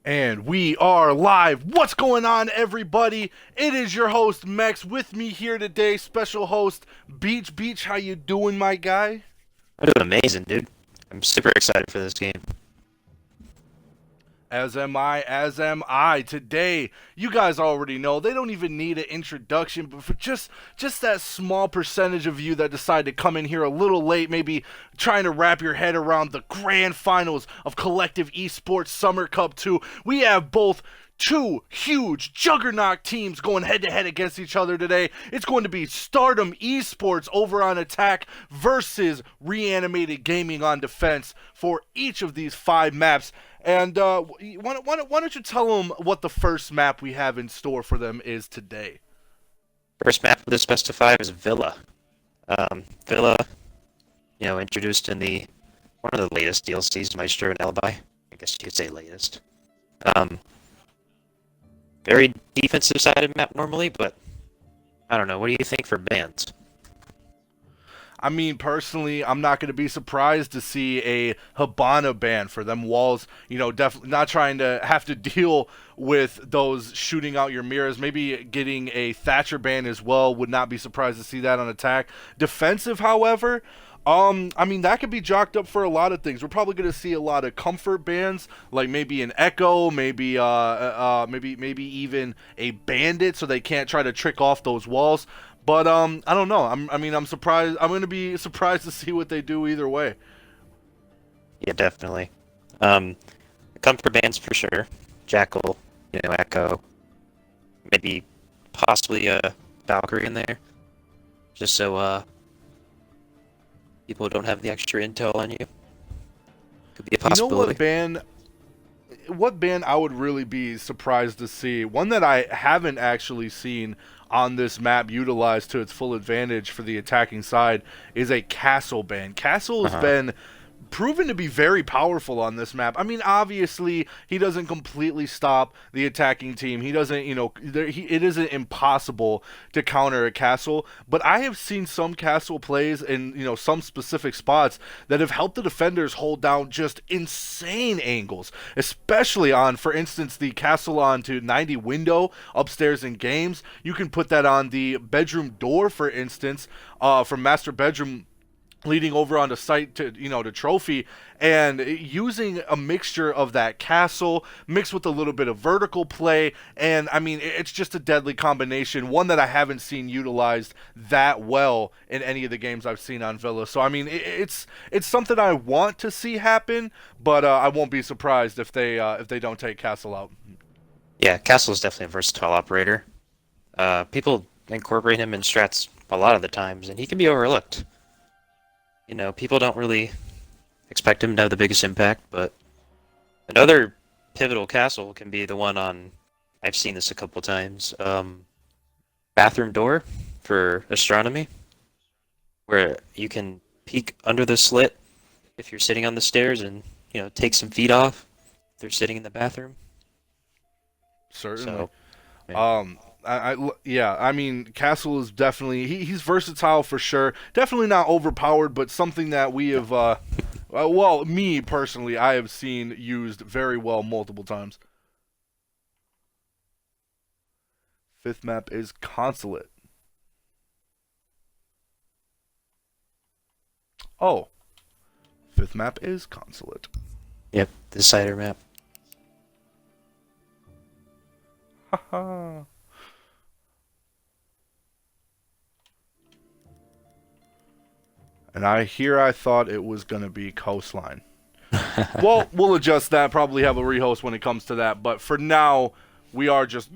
And we are live. What's going on, everybody? It is your host, Max. With me here today, special host, Beach. Beach, how you doing, my guy? I'm doing amazing, dude. I'm super excited for this game. As am I, as am I. Today, you guys already know, they don't even need an introduction, but for just that small percentage of you that decide to come in here a little late, maybe trying to wrap your head around the grand finals of Collective Esports Summer Cup 2, we have both two huge juggernaut teams going head-to-head against each other today. It's going to be Stardom eSports over on attack versus Reanimated Gaming on defense for each of these 5 maps. And why don't you tell them what the first map we have in store for them is today? First map of this best of 5 is Villa. Villa, introduced in one of the latest DLCs, Maestro and Alibi. I guess you could say latest. Very defensive-sided map normally, but I don't know. What do you think for bans? I mean, personally, I'm not going to be surprised to see a Hibana ban for them walls. Definitely not trying to have to deal with those shooting out your mirrors. Maybe getting a Thatcher ban as well. Would not be surprised to see that on attack. Defensive, however, I mean, that could be jocked up for a lot of things. We're probably going to see a lot of comfort bans, like maybe an Echo, maybe even a Bandit, so they can't try to trick off those walls. But I don't know. I'm surprised. I'm going to be surprised to see what they do either way. Yeah, definitely. Comfort bans for sure. Jackal, Echo, maybe possibly a Valkyrie in there, just so people don't have the extra intel on you. Could be a possibility. What ban I would really be surprised to see, one that I haven't actually seen on this map utilized to its full advantage for the attacking side, is a Castle ban. Castle has been proven to be very powerful on this map. I mean, obviously, he doesn't completely stop the attacking team. He doesn't, it isn't impossible to counter a Castle, but I have seen some Castle plays in, some specific spots that have helped the defenders hold down just insane angles, especially on, for instance, the Castle on to 90 window upstairs in games. You can put that on the bedroom door, for instance, from master bedroom leading over onto site to trophy, and using a mixture of that castle mixed with a little bit of vertical play, and I mean, it's just a deadly combination, one that I haven't seen utilized that well in any of the games I've seen on Villa. So I mean, it's something I want to see happen, but I won't be surprised if they don't take Castle out. Yeah, Castle is definitely a versatile operator. People incorporate him in strats a lot of the times, and he can be overlooked. People don't really expect him to have the biggest impact, but another pivotal castle can be the one on, I've seen this a couple times, bathroom door for astronomy, where you can peek under the slit if you're sitting on the stairs and, take some feet off if they're sitting in the bathroom. Certainly. So, yeah. I mean, Castle is definitely, he's versatile for sure. Definitely not overpowered, but something that we have, well, me personally, I have seen used very well multiple times. Fifth map is Consulate. Oh, fifth map is Consulate. Yep, the cider map. Haha. And I thought it was going to be Coastline. Well, we'll adjust that. Probably have a rehost when it comes to that. But for now, we are just...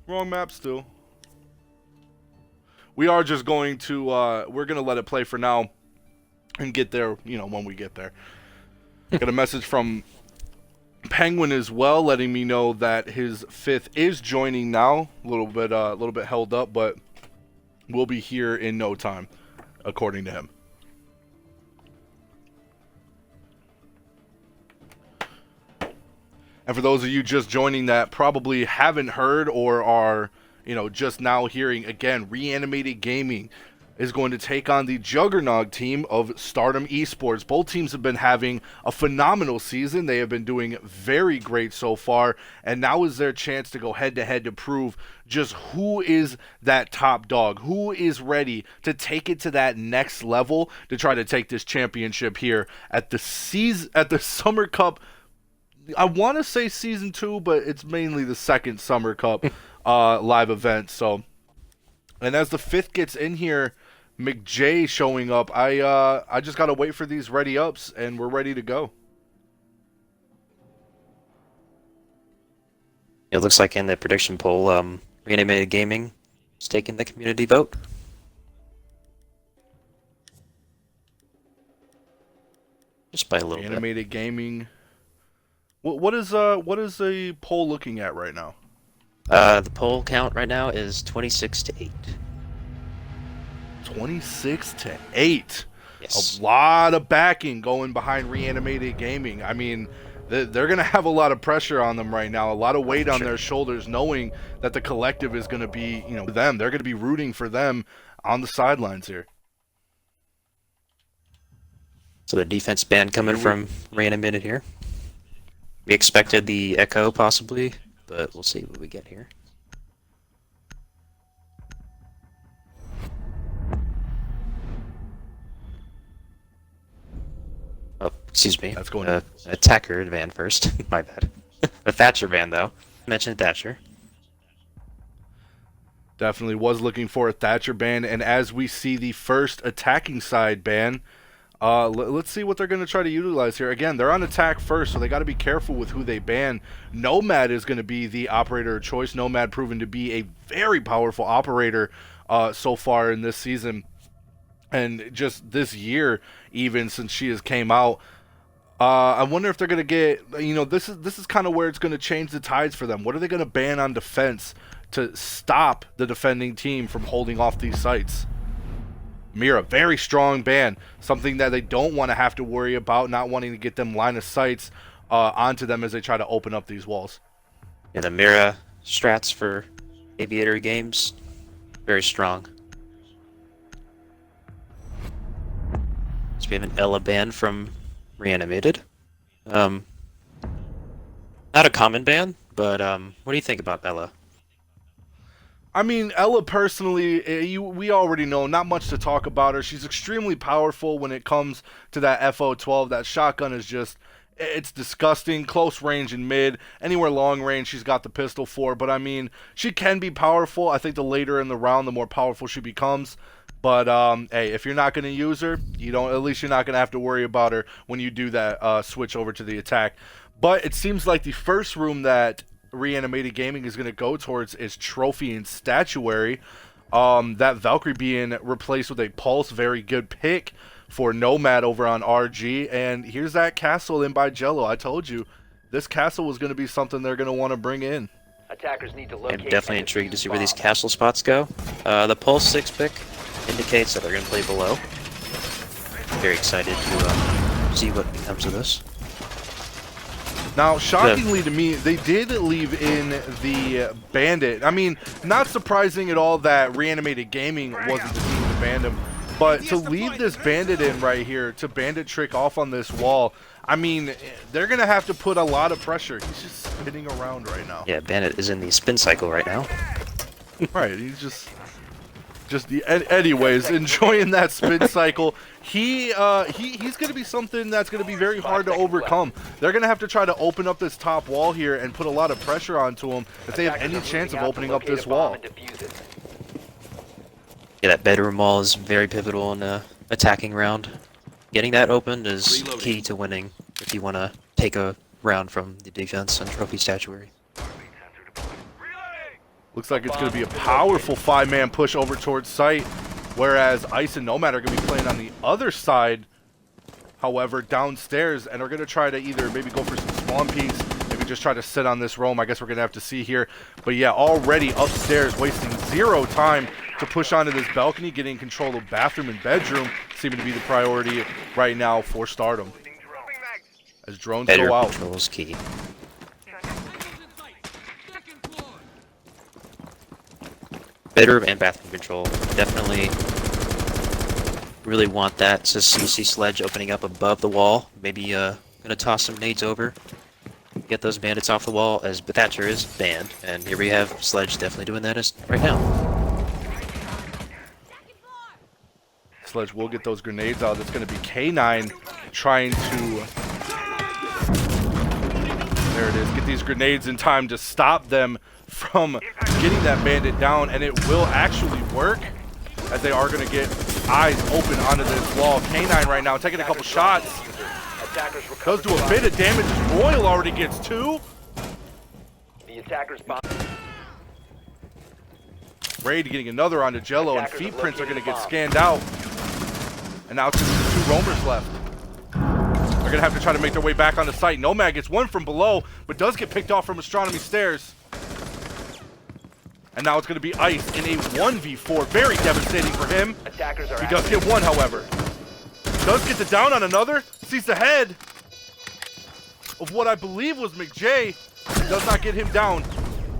Wrong map still. We are just going to... we're going to let it play for now. And get there, when we get there. Got a message from Penguin as well, letting me know that his fifth is joining now. A little bit held up, but we'll be here in no time, according to him. And for those of you just joining that probably haven't heard or are, just now hearing, again, Reanimated Gaming is going to take on the juggernaut team of Stardom eSports. Both teams have been having a phenomenal season. They have been doing very great so far, and now is their chance to go head-to-head to prove just who is that top dog, who is ready to take it to that next level to try to take this championship here at the Summer Cup. I want to say season 2, but it's mainly the second Summer Cup live event. So, and as the 5th gets in here, McJ showing up. I just gotta wait for these ready ups, and we're ready to go. It looks like in the prediction poll, Reanimated Gaming is taking the community vote. Just by a little Reanimated Gaming. What is the poll looking at right now? The poll count right now is 26-8. 26-8. Yes. A lot of backing going behind Reanimated Gaming. I mean, they're going to have a lot of pressure on them right now, a lot of weight on their shoulders, knowing that the collective is going to be, them. They're going to be rooting for them on the sidelines here. So the defense ban coming from Reanimated here. We expected the Echo possibly, but we'll see what we get here. Oh, excuse me. That's going attacker van first. My bad. A Thatcher van though. Mentioned Thatcher. Definitely was looking for a Thatcher ban, and as we see the first attacking side ban, let's see what they're going to try to utilize here. Again, they're on attack first, so they got to be careful with who they ban. Nomad is going to be the operator of choice. Nomad proven to be a very powerful operator so far in this season, and just this year, even since she has came out. I wonder if they're going to get, this is kind of where it's going to change the tides for them. What are they going to ban on defense to stop the defending team from holding off these sites? Mira, very strong ban. Something that they don't want to have to worry about, not wanting to get them line of sights onto them as they try to open up these walls. Yeah, the Mira strats for Aviator Games, very strong. So we have an Ella ban from Reanimated. Not a common ban, but what do you think about Ella? I mean, Ella personally, we already know, not much to talk about her. She's extremely powerful when it comes to that FO12. That shotgun is just, it's disgusting. Close range and mid. Anywhere long range, she's got the pistol for. But, I mean, she can be powerful. I think the later in the round, the more powerful she becomes. But, hey, if you're not going to use her, at least you're not going to have to worry about her when you do that switch over to the attack. But it seems like the first room that Reanimated Gaming is going to go towards is trophy and statuary. That Valkyrie being replaced with a Pulse, very good pick for Nomad over on RG. And here's that castle in by Jello. I told you, this castle was going to be something they're going to want to bring in. Attackers need to locate. I'm definitely intrigued to see where these castle spots go. The Pulse 6 pick indicates that they're going to play below. Very excited to see what becomes of this. Now, shockingly to me, they did leave in the Bandit. I mean, not surprising at all that Reanimated Gaming wasn't the team to ban him, but to leave this Bandit in right here, to Bandit trick off on this wall, I mean, they're going to have to put a lot of pressure. He's just spinning around right now. Yeah, Bandit is in the spin cycle right now. Right, he's just anyways, enjoying that spin cycle. He's going to be something that's going to be very hard to overcome. They're going to have to try to open up this top wall here and put a lot of pressure onto him if they have any chance of opening up this wall. Yeah, that bedroom wall is very pivotal in a attacking round. Getting that opened is key to winning if you want to take a round from the defense and trophy statuary. Looks like it's going to be a powerful 5-man push over towards site, whereas Ice and Nomad are going to be playing on the other side, however, downstairs, and are going to try to either maybe go for some spawn peeks, maybe just try to sit on this roam. I guess we're going to have to see here. But yeah, already upstairs, wasting zero time to push onto this balcony, getting control of bathroom and bedroom, seeming to be the priority right now for Stardom. As drones go out. Control is key. Bedroom and bathroom control, definitely really want that. So you see Sledge opening up above the wall. Maybe gonna toss some nades over. Get those bandits off the wall, as Thatcher is banned. And here we have Sledge definitely doing that right now. Sledge will get those grenades out. That's going to be K9 trying to... There it is. Get these grenades in time to stop them from getting that bandit down. And it will actually work, as they are going to get eyes open onto this wall. K9 right now taking a couple shots. Does do a bit of damage. Royal already gets 2. The attackers bomb. Raid getting another onto Jello, and feet prints are going to get scanned out. And now it's just 2 roamers left. They're going to have to try to make their way back on the site. Nomad gets 1 from below, but does get picked off from Astronomy Stairs. And now it's going to be Ice in a 1v4. Very devastating for him. He does get 1, however. Does get the down on another. Sees the head of what I believe was McJ. Does not get him down.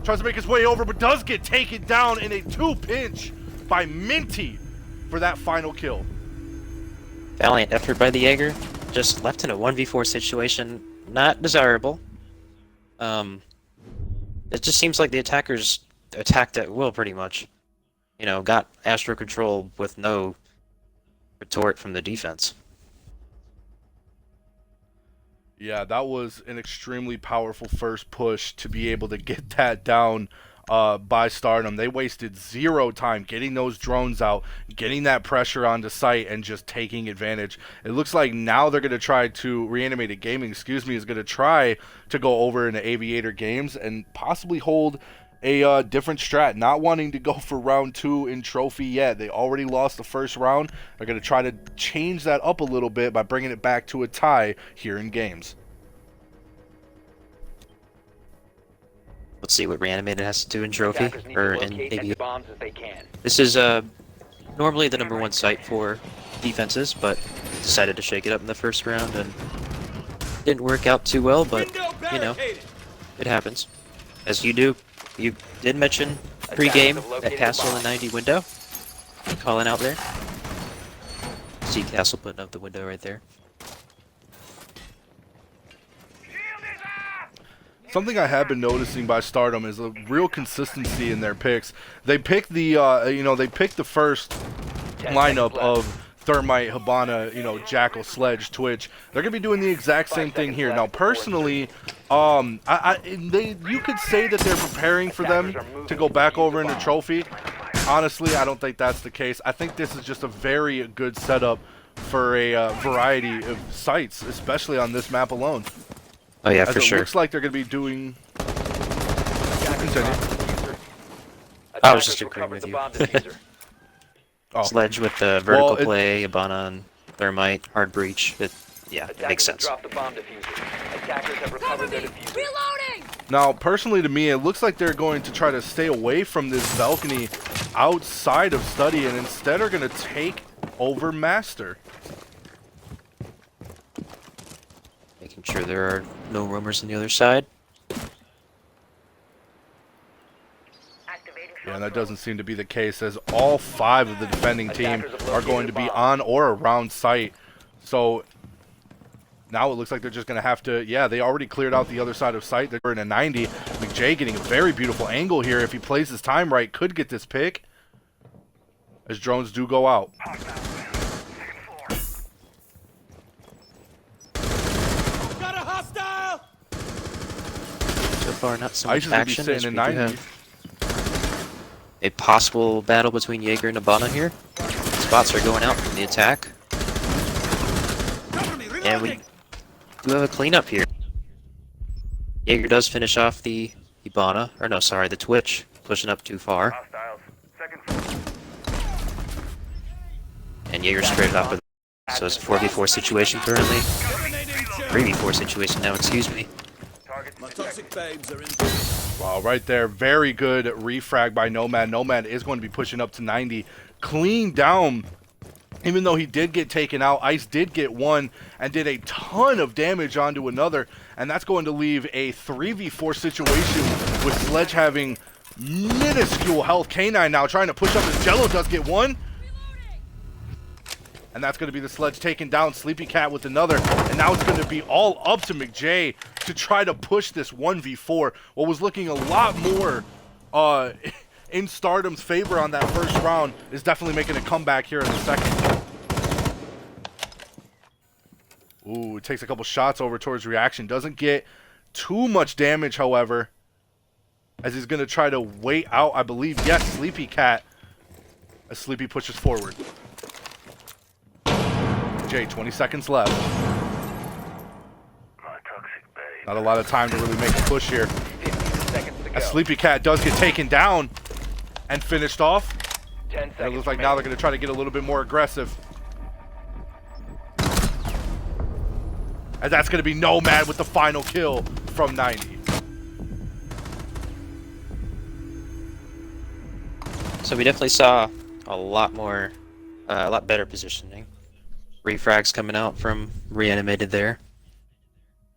Tries to make his way over, but does get taken down in a 2-pinch by Minty for that final kill. Valiant effort by the Jaeger. Just left in a 1v4 situation. Not desirable. It just seems like the attackers attacked at will, pretty much. You know, got Astro control with no retort from the defense. Yeah, that was an extremely powerful first push to be able to get that down by Stardom. They wasted 0 time getting those drones out, getting that pressure onto site, and just taking advantage. It looks like now they're going to try to, Reanimated Gaming, is going to try to go over into Aviator Games and possibly hold a different strat, not wanting to go for round 2 in Trophy yet. They already lost the first round. They're going to try to change that up a little bit by bringing it back to a tie here in Games. Let's see what Reanimated has to do in Trophy, or in AV. This is normally the #1 site for defenses, but decided to shake it up in the first round and didn't work out too well, but, you know, it happens. As you do. You did mention pre-game that Castle in 90 window. Calling out there. See Castle putting up the window right there. Something I have been noticing by Stardom is a real consistency in their picks. They pick the, they pick the first lineup of Thermite, Hibana, Jackal, Sledge, Twitch. They're gonna be doing the exact same thing here. Now, personally, you could say that they're preparing for them to go back over into Trophy. Honestly, I don't think that's the case. I think this is just a very good setup for a variety of sites, especially on this map alone. Oh yeah, for sure. It looks like they're gonna be doing. Continue. I was just agreeing with you. Oh. Sledge with the vertical play, Hibana and Thermite, hard breach. It makes sense. Now, personally to me, it looks like they're going to try to stay away from this balcony outside of Study and instead are going to take over Master. Making sure there are no roamers on the other side. Yeah, and that doesn't seem to be the case, as all 5 of the defending team are going to be on or around site. So now it looks like they're just going to have to, they already cleared out the other side of site. They're in a 90. McJ getting a very beautiful angle here. If he plays his time right, could get this pick, as drones do go out. Got a hostile! So far, not so Ice much is action. going to be sitting in 90. A possible battle between Jaeger and Hibana here. Spots are going out from the attack. And we do have a cleanup here. Jaeger does finish off the Hibana, or no, sorry, the Twitch, pushing up too far. And Jaeger sprayed it off with, so it's a 4v4 situation currently. 3v4 situation now, excuse me. Wow, right there. Very good refrag by Nomad. Nomad is going to be pushing up to 90. Clean down. Even though he did get taken out, Ice did get 1 and did a ton of damage onto another. And that's going to leave a 3v4 situation with Sledge having minuscule health. K9 now trying to push up as Jello does get 1. And that's going to be the sledge taken down. Sleepy Cat with another. And now it's going to be all up to McJ to try to push this 1v4. What was looking a lot more in Stardom's favor on that first round is definitely making a comeback here in the second. Ooh, it takes a couple shots over towards Reaction. Doesn't get too much damage, however, as he's going to try to wait out, I believe, yes, Sleepy Cat, as Sleepy pushes forward. Jay, 20 seconds left. Not a lot of time to really make a push here. 15 seconds to go. As Sleepy Cat does get taken down and finished off. 10 And seconds it looks like now they're going to try to get a little bit more aggressive. And that's going to be Nomad with the final kill from 90. So we definitely saw a lot more, a lot better positioning. Refrags coming out from Reanimated there.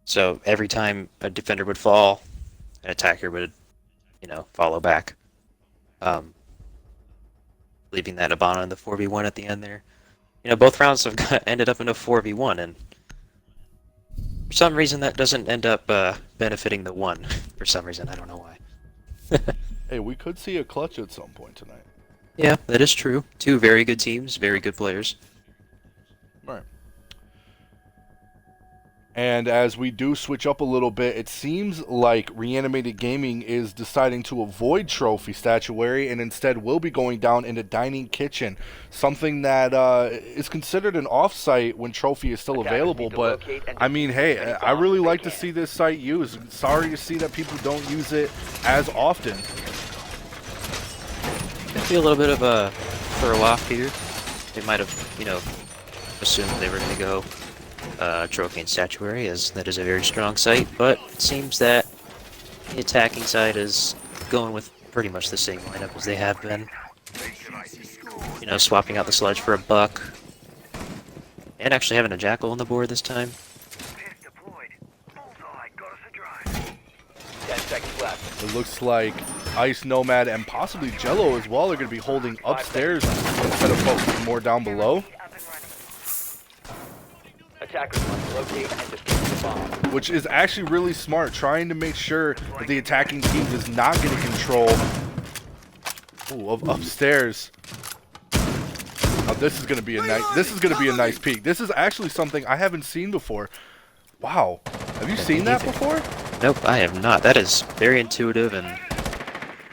So every time a defender would fall, an attacker would, follow back. Leaving that Abana in the 4v1 at the end there. Both rounds have ended up in a 4v1, and for some reason that doesn't end up benefiting the one. For some reason, I don't know why. Hey, we could see a clutch at some point tonight. Yeah, that is true. Two very good teams, very good players. Right. And as we do switch up a little bit, it seems like Reanimated Gaming is deciding to avoid Trophy Statuary and instead will be going down into Dining Kitchen. Something that is considered an off-site when Trophy is still available. But, I mean, hey, I really like to see this site used. Sorry to see that people don't use it as often. I feel a little bit of a throw off here. They might have, assumed they were going to go Trophy and Statuary, as that is a very strong site, but it seems that the attacking side is going with pretty much the same lineup as they have been. Swapping out the sludge for a buck, and actually having a jackal on the board this time. 10 seconds left. It looks like Ice, Nomad, and possibly Jello as well are going to be holding upstairs instead of focusing more down below. Attackers must locate and defuse the bomb. Which is actually really smart, trying to make sure that the attacking team does not get in control of upstairs. Now this is going to be a nice peek. This is actually something I haven't seen before. Wow, have you seen that before? Nope, I have not. That is very intuitive, and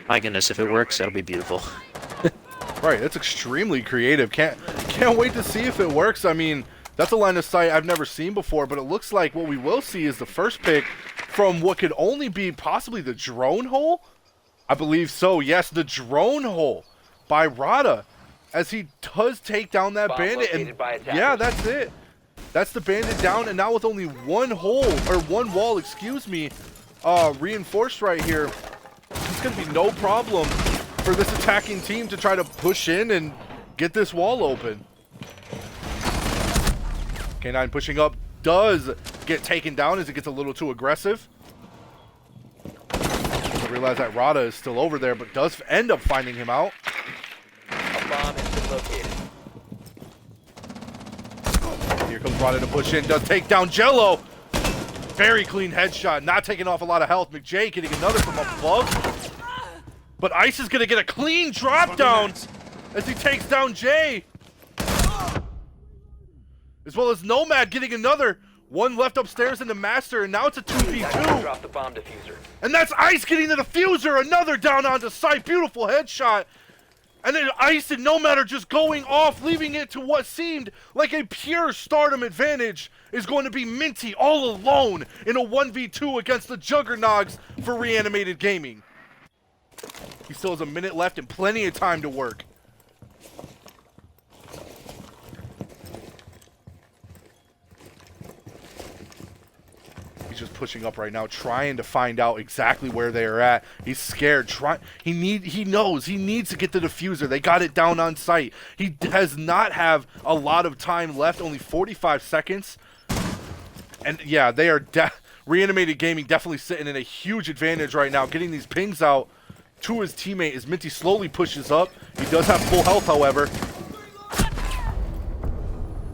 my goodness, if it works, that'll be beautiful. Right, that's extremely creative. Can't wait to see if it works. I mean, that's a line of sight I've never seen before, but it looks like what we will see is the first pick from what could only be possibly the drone hole? I believe so, yes, the drone hole by Rada, as he does take down that Bomb bandit, and yeah, that's it. That's the bandit down, and now with only one hole, or one wall, excuse me, reinforced right here, it's going to be no problem for this attacking team to try to push in and get this wall open. K9 pushing up does get taken down as it gets a little too aggressive. Doesn't realize that Rada is still over there, but does end up finding him out. A bomb has been located. Here comes Rada to push in, does take down Jello. Very clean headshot, not taking off a lot of health. McJ getting another from up above. But Ice is going to get a clean drop down as he takes down Jay. As well as Nomad getting another. One left upstairs in the Master, and now it's a 2v2. Drop the bomb diffuser. And that's Ice getting the diffuser. Another down onto site. Beautiful headshot. And then Ice and Nomad are just going off, leaving it to what seemed like a pure Stardom advantage is going to be Minty all alone in a 1v2 against the Juggernauts for Reanimated Gaming. He still has a minute left and plenty of time to work. He's just pushing up right now, trying to find out exactly where they are at. He's scared. He knows he needs to get the diffuser. They got it down on site. He does not have a lot of time left, only 45 seconds. And yeah, they are Reanimated Gaming definitely sitting in a huge advantage right now, getting these pings out to his teammate as Minty slowly pushes up. He does have full health, however.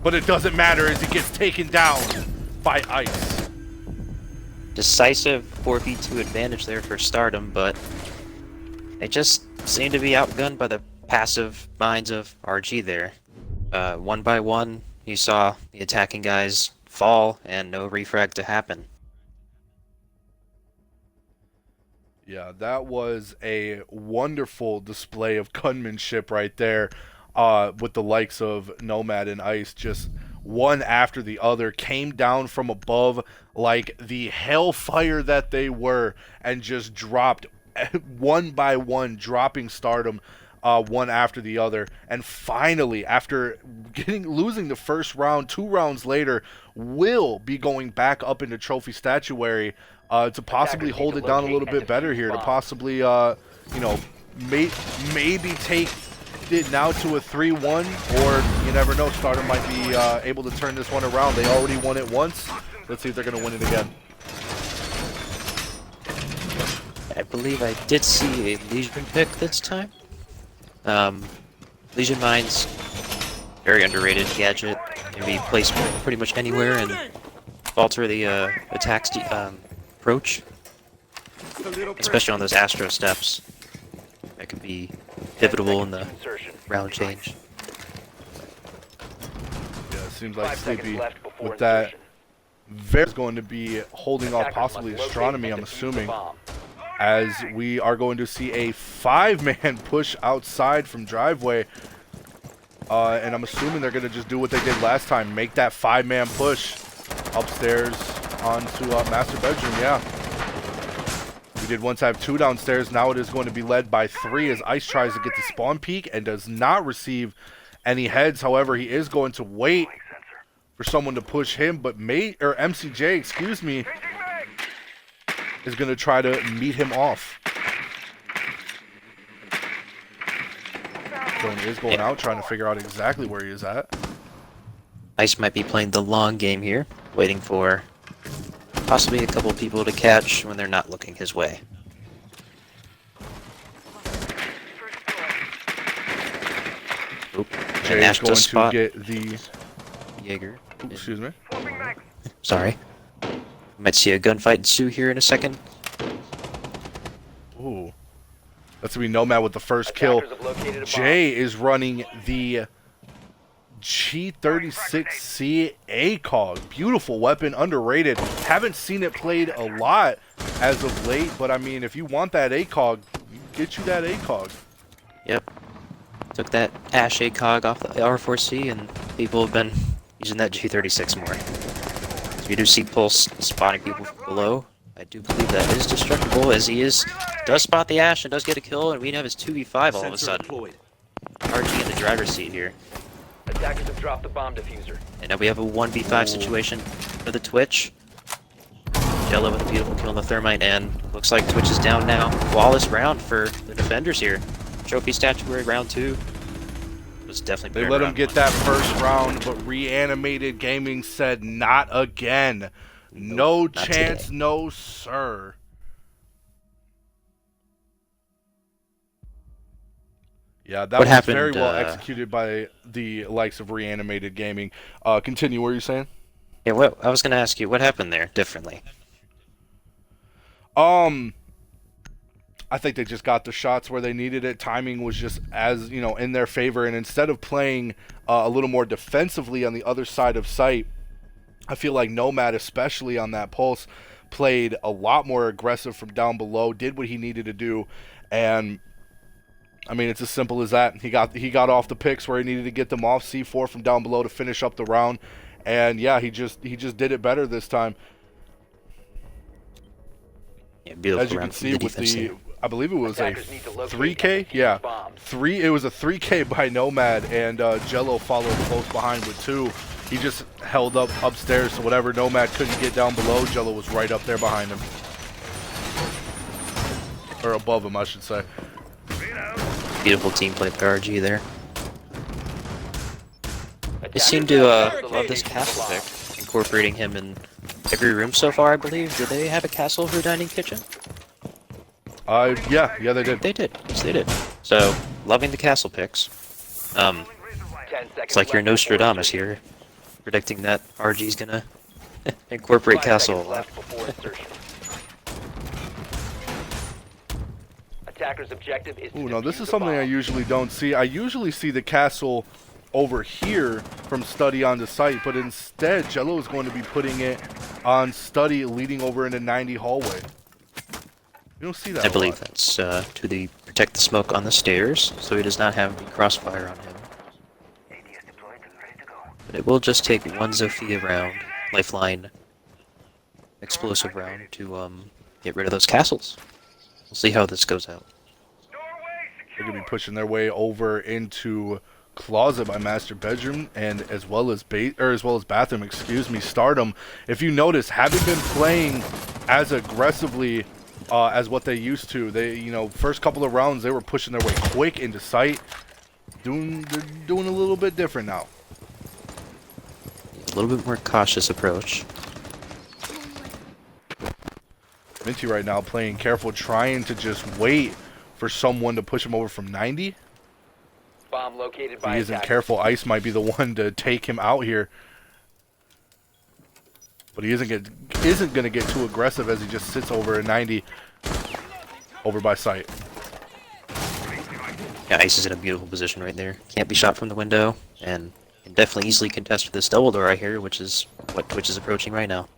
But it doesn't matter as he gets taken down by Ice. Decisive 4v2 advantage there for Stardom, but they just seem to be outgunned by the passive minds of RG there. One by one, you saw the attacking guys fall and no refrag to happen. Yeah, that was a wonderful display of gunmanship right there, with the likes of Nomad and Ice, just one after the other, came down from above like the hellfire that they were, and just dropped one by one, dropping Stardom one after the other. And finally, after losing the first round, 2 rounds later, will be going back up into Trophy Statuary to possibly hold it down a little bit better here, to possibly, maybe take it now to a 3-1, or you never know, Stardom might be able to turn this one around. They already won it once. Let's see if they're going to win it again. I believe I did see a Legion pick this time. Legion Mines, very underrated gadget. Can be placed pretty much anywhere and alter the attack's approach, especially on those Astro steps. That could be pivotal in the round change. Yeah, it seems like Sleepy with that is going to be holding off possibly Astronomy, I'm assuming, as we are going to see a 5-man push outside from Driveway. And I'm assuming they're going to just do what they did last time, make that 5-man push upstairs onto Master Bedroom. Yeah. We did once have 2 downstairs. Now it is going to be led by 3 as Ice tries to get the spawn peek and does not receive any heads. However, he is going to wait for someone to push him, but MCJ, excuse me, is going to try to meet him off. Drone is going out, trying to figure out exactly where he is at. Ice might be playing the long game here, waiting for possibly a couple people to catch when they're not looking his way. Oop. Jay is going to get the Jaeger. Ooh, excuse me. Sorry. Might see a gunfight ensue here in a second. Ooh. That's going to be Nomad with the first kill. Jay is running the G36C ACOG. Beautiful weapon, underrated. Haven't seen it played a lot as of late, but I mean, if you want that ACOG, get you that ACOG. Yep. Took that Ash ACOG off the R4C, and people have been using that G36 more. So you do see Pulse spotting people below. I do believe that is destructible, as he does spot the Ash and does get a kill, and we have his 2v5 all of a sudden. RG in the driver's seat here. Attackers have dropped the bomb diffuser. And now we have a 1v5 situation for the Twitch. Jello with a beautiful kill on the Thermite, and looks like Twitch is down now. Flawless round for the defenders here. Trophy Statuary round 2. Was definitely They let him get that first round, but Reanimated Gaming said not again. No chance, today. no sir. Yeah, that was very well executed by the likes of Reanimated Gaming. Continue, what were you saying? Yeah, well, I was going to ask you, what happened there differently? I think they just got the shots where they needed it. Timing was just, as you know, in their favor, and instead of playing a little more defensively on the other side of site, I feel like Nomad, especially on that Pulse, played a lot more aggressive from down below, did what he needed to do, and I mean, it's as simple as that. He got off the picks where he needed to get them off C4 from down below to finish up the round, and yeah, he just did it better this time. Yeah, beautiful. As you can see with the, I believe it was a 3K. Yeah, it was a 3K by Nomad, and Jello followed close behind with 2. He just held up upstairs, so whatever Nomad couldn't get down below, Jello was right up there behind him, or above him, I should say. Beautiful team play by RG there. They seem to love this castle pick, incorporating him in every room so far, I believe. Did they have a castle for dining kitchen? Yeah, they did. They did. Yes, they did. So, loving the castle picks. It's like you're Nostradamus here. predicting that RG's gonna incorporate 5 castle a seconds lot. left before insertion. Attacker's objective is to Ooh, no, this defuse is the something I bomb. usually don't see. I usually see the castle over here from study on the site, but instead, Jello is going to be putting it on study leading over into 90 hallway. You don't see that I a believe lot. that's to protect the smoke on the stairs, so he does not have the crossfire on him. But it will just take one Zofia round, lifeline, explosive round to get rid of those castles. We'll see how this goes out. They're going to be pushing their way over into closet by master bedroom and as well as bathroom, excuse me. Stardom, if you notice, haven't been playing as aggressively as what they used to. They, first couple of rounds they were pushing their way quick into sight. They're doing a little bit different now. A little bit more cautious approach. Minty right now playing careful, trying to just wait for someone to push him over from 90. Bomb located If by he isn't attacker. careful, Ice might be the one to take him out here. But he isn't going to get too aggressive as he just sits over at 90 over by sight. Yeah, Ice is in a beautiful position right there. Can't be shot from the window, and can definitely easily contest with this double door right here, which is what Twitch is approaching right now.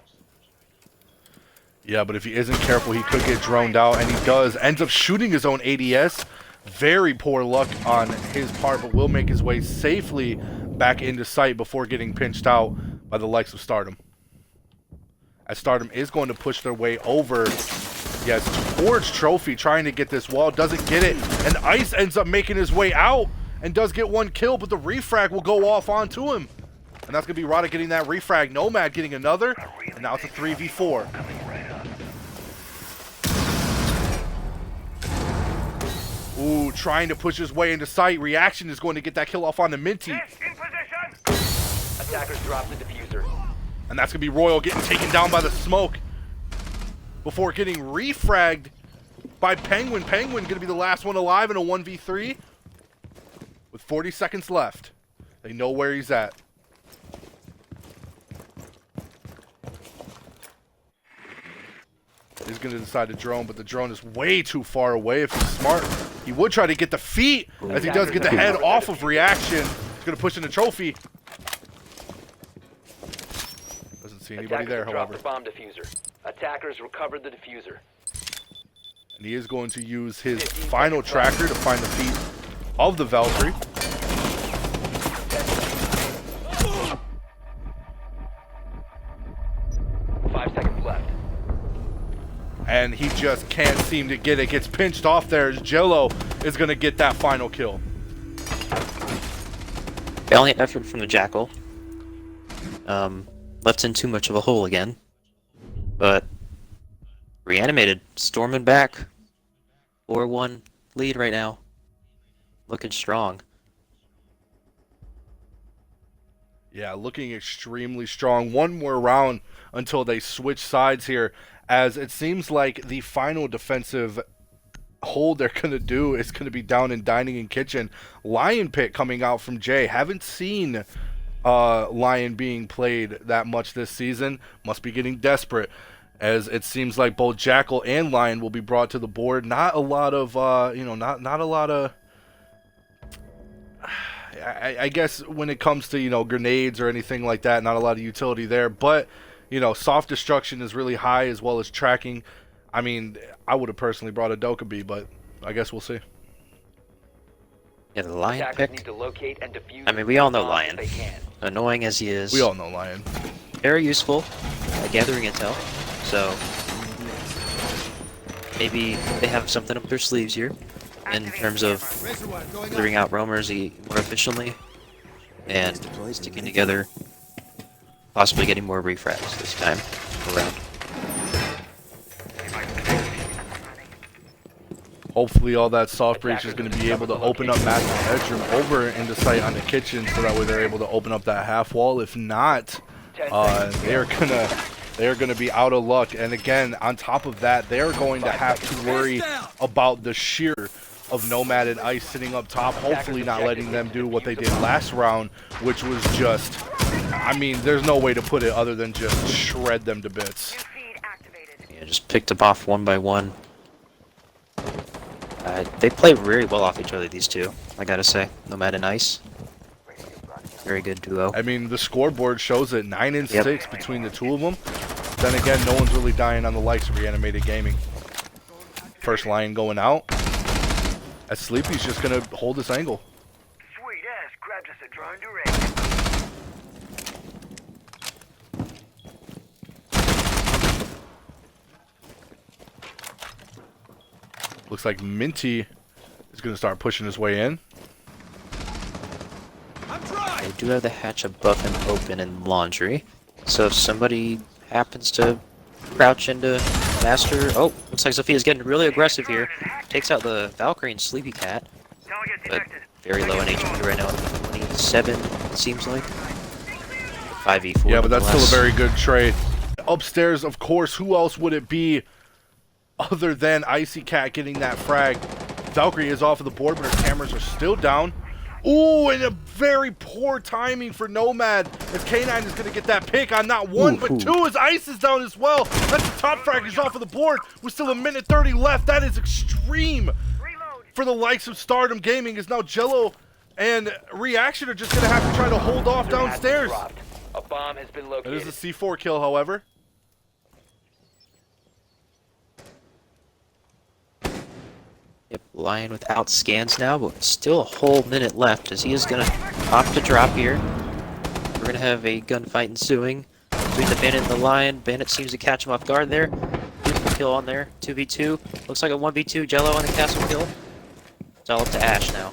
Yeah, but if he isn't careful, he could get droned out, and he does. Ends up shooting his own ADS. Very poor luck on his part, but will make his way safely back into sight before getting pinched out by the likes of Stardom. As Stardom is going to push their way over, yes, towards Trophy, trying to get this wall, doesn't get it, and Ice ends up making his way out and does get one kill, but the refrag will go off onto him. And that's going to be Rada getting that refrag, Nomad getting another, and now it's a 3v4. Ooh, trying to push his way into sight. Reaction is going to get that kill off on the Minty. Attackers dropped the diffuser. And that's going to be Royal getting taken down by the smoke before getting refragged by Penguin. Penguin going to be the last one alive in a 1v3 with 40 seconds left. They know where he's at. He's going to decide to drone, but the drone is way too far away. If he's smart, he would try to get the feet as he does get the head off of Reaction. He's going to push in the Trophy. Doesn't see anybody there, Attackers dropped however. the bomb diffuser. Attackers recovered the diffuser. And he is going to use his final tracker to find the feet of the Valkyrie. Five seconds left. And he just can't seem to get it. Gets pinched off there as Jello is going to get that final kill. Valiant effort from the Jackal. Left in too much of a hole again. But reanimated, storming back. 4-1 lead right now. Looking strong. Yeah, looking extremely strong. One more round until they switch sides here, as it seems like the final defensive hold they're going to do is going to be down in Dining and Kitchen. Lion Pit coming out from Jay. Haven't seen Lion being played that much this season. Must be getting desperate, as it seems like both Jackal and Lion will be brought to the board. Not a lot of, not a lot of, I guess when it comes to, grenades or anything like that, not a lot of utility there. But, soft destruction is really high, as well as tracking. I mean, I would have personally brought a Dokkaebi, but I guess we'll see. Yeah, the Lion Attackers need pick. to locate and defuse. I mean, we all know the bomb Lion. if they can. Annoying as he is. We all know Lion. Very useful at gathering intel. So maybe they have something up their sleeves here in terms of clearing out roamers more efficiently and sticking together, possibly getting more refrags this time around. Hopefully all that soft breach is going to be able to open up Master's bedroom over into sight on the kitchen, so that way they're able to open up that half wall. If not, they're gonna be out of luck. And again, on top of that, they're going to have to worry about the sheer of Nomad and Ice sitting up top, hopefully not letting them do what they did last round, which was just I mean, there's no way to put it other than just shred them to bits. Yeah, just picked them off one by one. They play very well off each other, these two, I gotta say. Nomad and Ice. Very good duo. I mean, the scoreboard shows it 9 and Yep. 6 between the two of them. Then again, no one's really dying on the likes of Reanimated Gaming. First line going out. As Sleepy's just gonna hold this angle. Sweet ass grabbed us a drone direct. Looks like Minty is gonna start pushing his way in. I'm dry. They do have the hatch above him open in laundry. So if somebody happens to crouch into Master... Oh, looks like Sophia's getting really aggressive here. Takes out the Valkyrie and Sleepy Cat. Target But detected. very low in HP right now. 27, it seems like. 5v4. Yeah, but that's still a nonetheless. very good trade. Upstairs, of course, who else would it be other than Icy Cat getting that frag? Valkyrie is off of the board, but her cameras are still down. Ooh, and a very poor timing for Nomad, as K9 is going to get that pick on not one, but two, as Ice is down as well. That's the top frag is off of the board with still a minute 30 left. That is extreme Reload. for the likes of Stardom Gaming, as now Jello and Reaction are just going to have to try to hold off Diffuser has been downstairs. dropped. A bomb has been That located. is a C4 kill, however. Yep, Lion without scans now, but still a whole minute left as he is going to opt to drop here. We're going to have a gunfight ensuing between the Bandit and the Lion. Bandit seems to catch him off guard there. Beautiful kill on there. 2v2. Looks like a 1v2. Jello on the castle kill. It's all up to Ash now.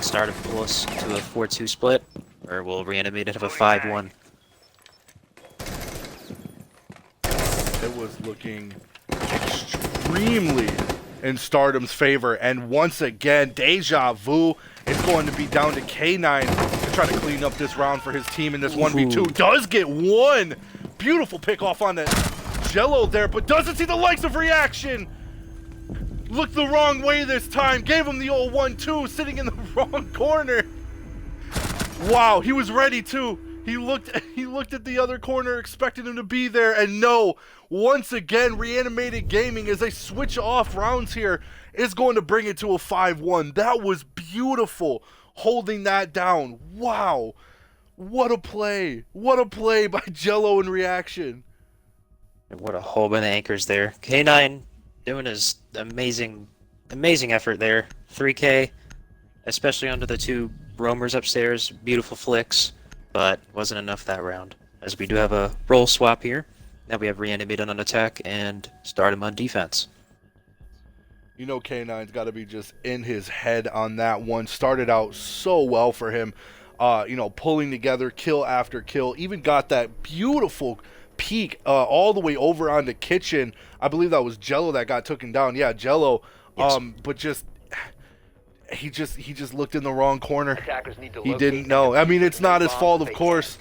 Start to pull us to a 4-2 split, or we'll reanimate it of a 5-1. It was looking extremely in Stardom's favor, and once again, Deja Vu is going to be down to K9 to try to clean up this round for his team in this 1v2. Does get one beautiful pick off on that Jello there, but doesn't see the likes of Reaction. Looked the wrong way this time, gave him the old 1-2, sitting in the wrong corner. Wow, he was ready too. He looked at the other corner, expecting him to be there, and no. Once again, Reanimated Gaming, as they switch off rounds here, is going to bring it to a 5-1. That was beautiful, holding that down. Wow, what a play! What a play by Jello and Reaction. And what a whole bunch of anchors there. K9 doing his amazing effort there. 3K, especially under the two roamers upstairs. Beautiful flicks, but wasn't enough that round. As we do have a role swap here. Now we have Reanimated on attack and Stardom on defense. You know K9's got to be just in his head on that one. Started out so well for him, pulling together kill after kill. Even got that beautiful peek all the way over onto Kitchen. I believe that was Jello that got taken down. Yeah, Jello. Yes. But he just looked in the wrong corner. Attackers need to He locate didn't and know. I defuse mean, it's not his bombs fault, if of they course.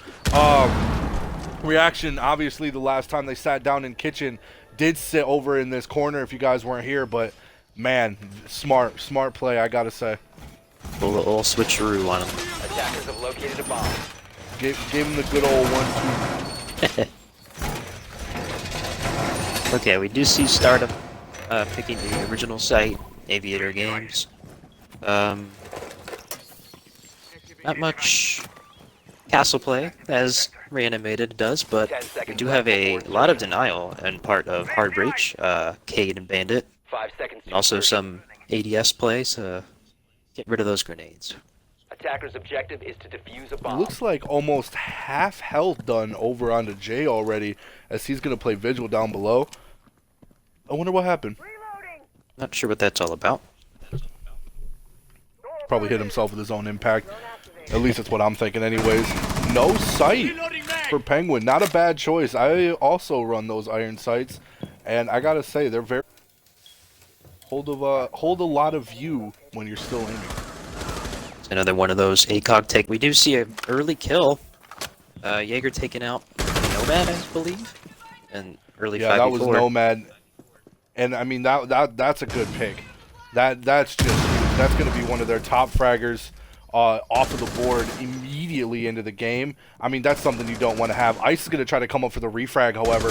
Reaction, obviously, the last time they sat down in Kitchen, did sit over in this corner if you guys weren't here, but man, smart play, I gotta say. A little switcheroo on him. can. Attackers have located a bomb. Gave him the good old 1-2. Okay, we do see Stardom picking the original site, Aviator Games. Not much castle play, as Reanimated does, but 10 we seconds do left have a before lot of insertion. denial and part of Hard Breach, Cade and Bandit. 5 seconds to Also insertion. some ADS plays, get rid of those grenades. Attacker's objective is to defuse a bomb. Looks like almost half health done over onto Jay already, as he's gonna play Vigil down below. I wonder what happened. Reloading. Not sure what that's all about. Probably hit himself with his own impact. At least that's what I'm thinking anyways. No sight Reloading mag. for Penguin. Not a bad choice. I also run those iron sights, and I gotta say, they're very... hold a lot of view when you're still aiming. It's another one of those ACOG take. We do see an early kill. Jaeger taking out Nomad, I believe. And early 5v4. Yeah, that was Nomad. And I mean, that's a good pick. That's gonna be one of their top fraggers off of the board immediately. immediately into the game. I mean, that's something you don't want to have. Ice is going to try to come up for the refrag, however.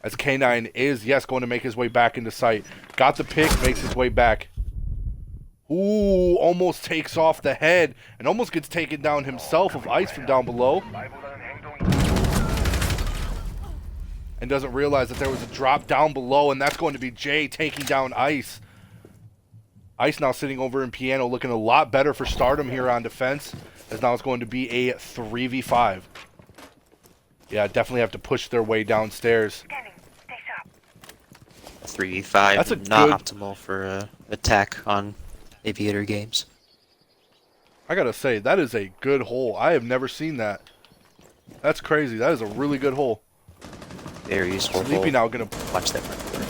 As K9 is, yes, going to make his way back into sight. Got the pick, makes his way back. Ooh, almost takes off the head and almost gets taken down himself of Ice from down below. And doesn't realize that there was a drop down below, and that's going to be Jay taking down Ice. Ice now sitting over in piano, looking a lot better for Stardom here on defense, as now it's going to be a 3v5. Yeah, definitely have to push their way downstairs. 3v5, That's a not good- optimal for attack on Aviator games. I gotta say, that is a good hole. I have never seen that. That's crazy. That is a really good hole. Very useful. Sleepy now gonna... Watch that front door.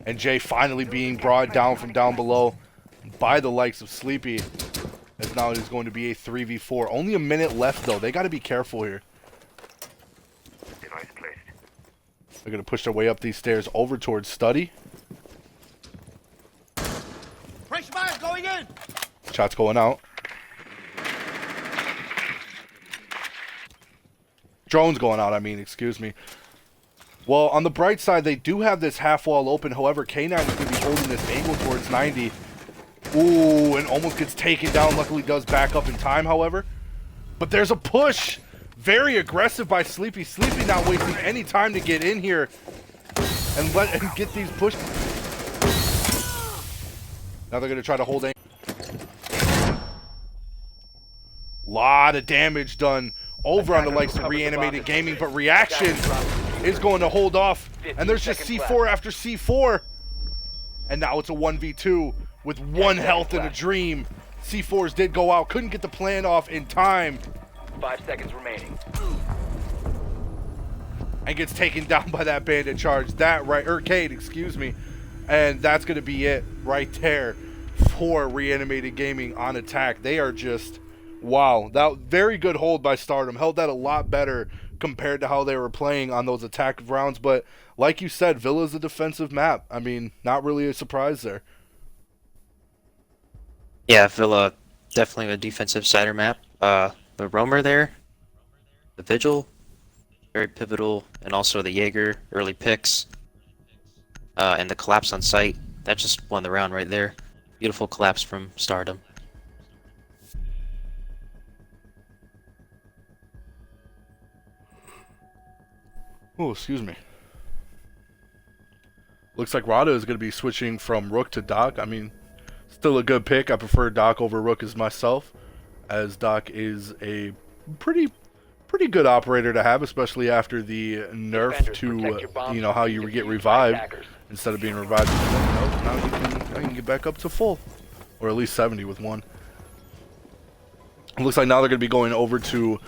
And Jay finally being brought down from down below by the likes of Sleepy. As now it is going to be a 3v4. Only a minute left, though. They got to be careful here. Device placed. They're going to push their way up these stairs over towards Study. Fresh fire going in! Shots going out. Drones going out, I mean, excuse me. Well, on the bright side, they do have this half wall open. However, K9 is going to be holding this angle towards 90. Ooh, and almost gets taken down. Luckily does back up in time, however. But there's a push. Very aggressive by Sleepy. Sleepy not wasting any time to get in here and get these push. Now they're going to try to hold aim. Lot of damage done over on the likes of Reanimated Gaming, but Reaction is going to hold off. And there's just C4 after C4. And now it's a 1v2 with 1 health and a dream. C4s did go out. Couldn't get the plan off in time. 5 seconds remaining. And gets taken down by that bandit charge. That right, Arcade, excuse me. And that's going to be it right there for Reanimated Gaming on attack. They are just, wow. That very good hold by Stardom. Held that a lot better compared to how they were playing on those attack rounds. But like you said, Villa's a defensive map. I mean, not really a surprise there. Yeah, Villa, definitely a defensive cider map. The Roamer there, the Vigil, very pivotal, and also the Jaeger, early picks, and the collapse on site. That just won the round right there. Beautiful collapse from Stardom. Oh, excuse me. Looks like Rada is going to be switching from Rook to Doc. I mean, still a good pick. I prefer Doc over Rook as myself, as Doc is a pretty good operator to have, especially after the nerf Defenders, to, protect your bombs you know, how and you defuse get by revived. attackers. Instead of being revived, now you can get back up to full, or at least 70 with one. It looks like now they're going to be going over to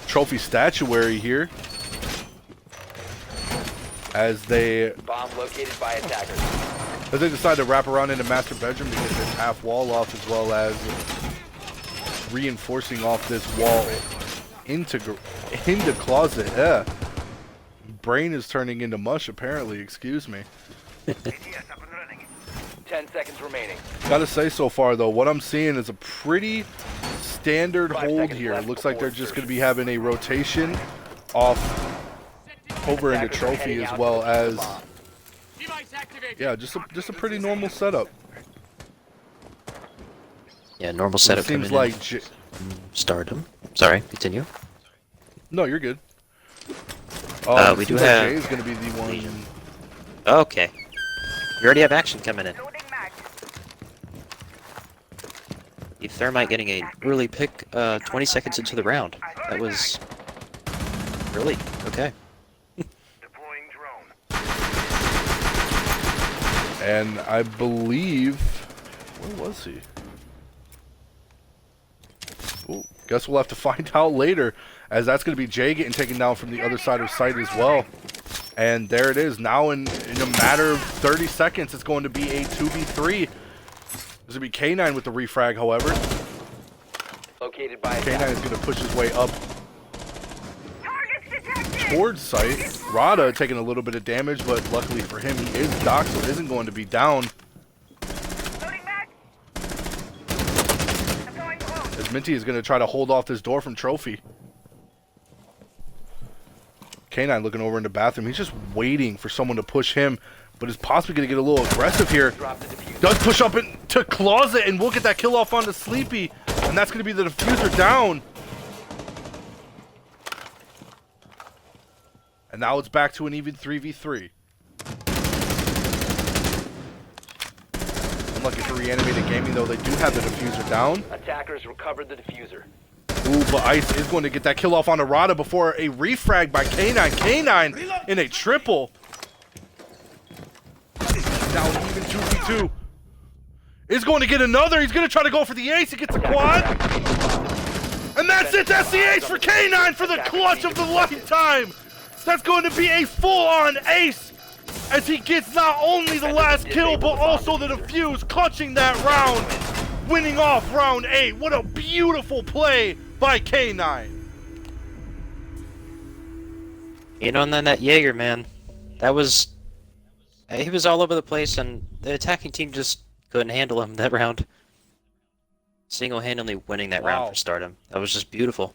Trophy Statuary here, as they Bomb located by attackers. decide to wrap around into master bedroom to get this half wall off, as well as reinforcing off this wall into closet. Yeah, brain is turning into mush apparently. Excuse me. ATS up and running. 10 seconds remaining. Gotta say, so far though, what I'm seeing is a pretty standard 5 hold seconds here. left Looks like before they're just insertion. gonna be having a rotation off over into Attackers are trophy, heading as out well to defuse the as, bomb. Device activated. yeah, just a pretty normal setup. Yeah, normal It setup seems coming like in. Stardom. Sorry, continue. no, you're good. We it do seems like have Jay is gonna be the one. Okay. We already have action coming in. Loading mag. The Thermite getting a early pick 20 seconds into the round. That was early. Okay. Deploying drone. And I believe, where was he? Ooh, guess we'll have to find out later, as that's going to be Jay getting taken down from the other side of site as well. And there it is. Now in a matter of 30 seconds, it's going to be a 2v3. This will be K9 with the refrag, however. Located by K9 attackers. is going to push his way up Targets detected. towards site. Rada taking a little bit of damage, but luckily for him, he is Doc, so isn't going to be down. Loading mag. as Minty is going to try to hold off this door from Trophy. K9 looking over in the bathroom. He's just waiting for someone to push him, but is possibly going to get a little aggressive here. Does push up into Closet, and we'll get that kill off onto Sleepy, and that's going to be the diffuser down. And now it's back to an even 3v3. Unlucky for Reanimated Gaming, though, they do have the diffuser down. Attackers recovered the diffuser. Ooh, but Ice is going to get that kill off on Arada before a refrag by K9. K9 in a triple. Now even 2v2. Is going to get another. He's going to try to go for the ace. He gets a quad. And that's it. That's the ace for K9 for the clutch of the lifetime. That's going to be a full-on ace as he gets not only the last kill, but also the defuse, clutching that round, winning off round 8. What a beautiful play by K9. You know, and then that Jaeger, man, he was all over the place, and the attacking team just couldn't handle him that round. Single-handedly winning that round for Stardom. That was just beautiful.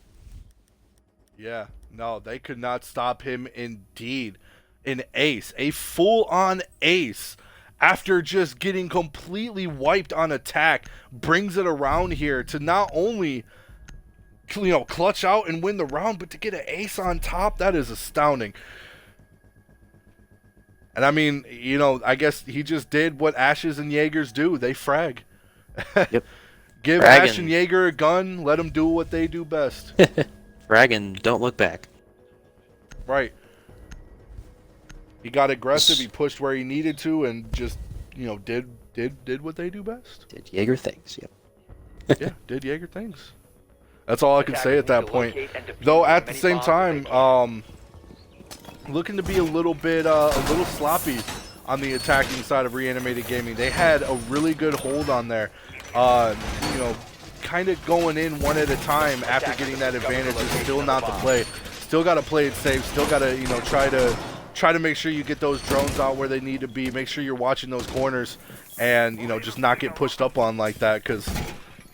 Yeah, no, they could not stop him indeed. An ace, a full-on ace, after just getting completely wiped on attack, brings it around here to not only, you know, clutch out and win the round, but to get an ace on top. That is astounding. And I mean, you know, I guess he just did what Ashes and Jaegers do. They frag. Yep. Give Frag Ash and Jaeger a gun, let them do what they do best. Frag and don't look back. Right. He got aggressive, he pushed where he needed to, and just, you know, did what they do best. Did Jaeger things, yep. Yeah, did Jaeger things. That's all I can say at that point. Though at the same time, looking to be a little sloppy on the attacking side of Reanimated Gaming. They had a really good hold on there. You know, kind of going in one at a time after getting that advantage is still not the play. Still got to play it safe. Still got to, you know, try to make sure you get those drones out where they need to be. Make sure you're watching those corners, and you know, just not get pushed up on like that. Because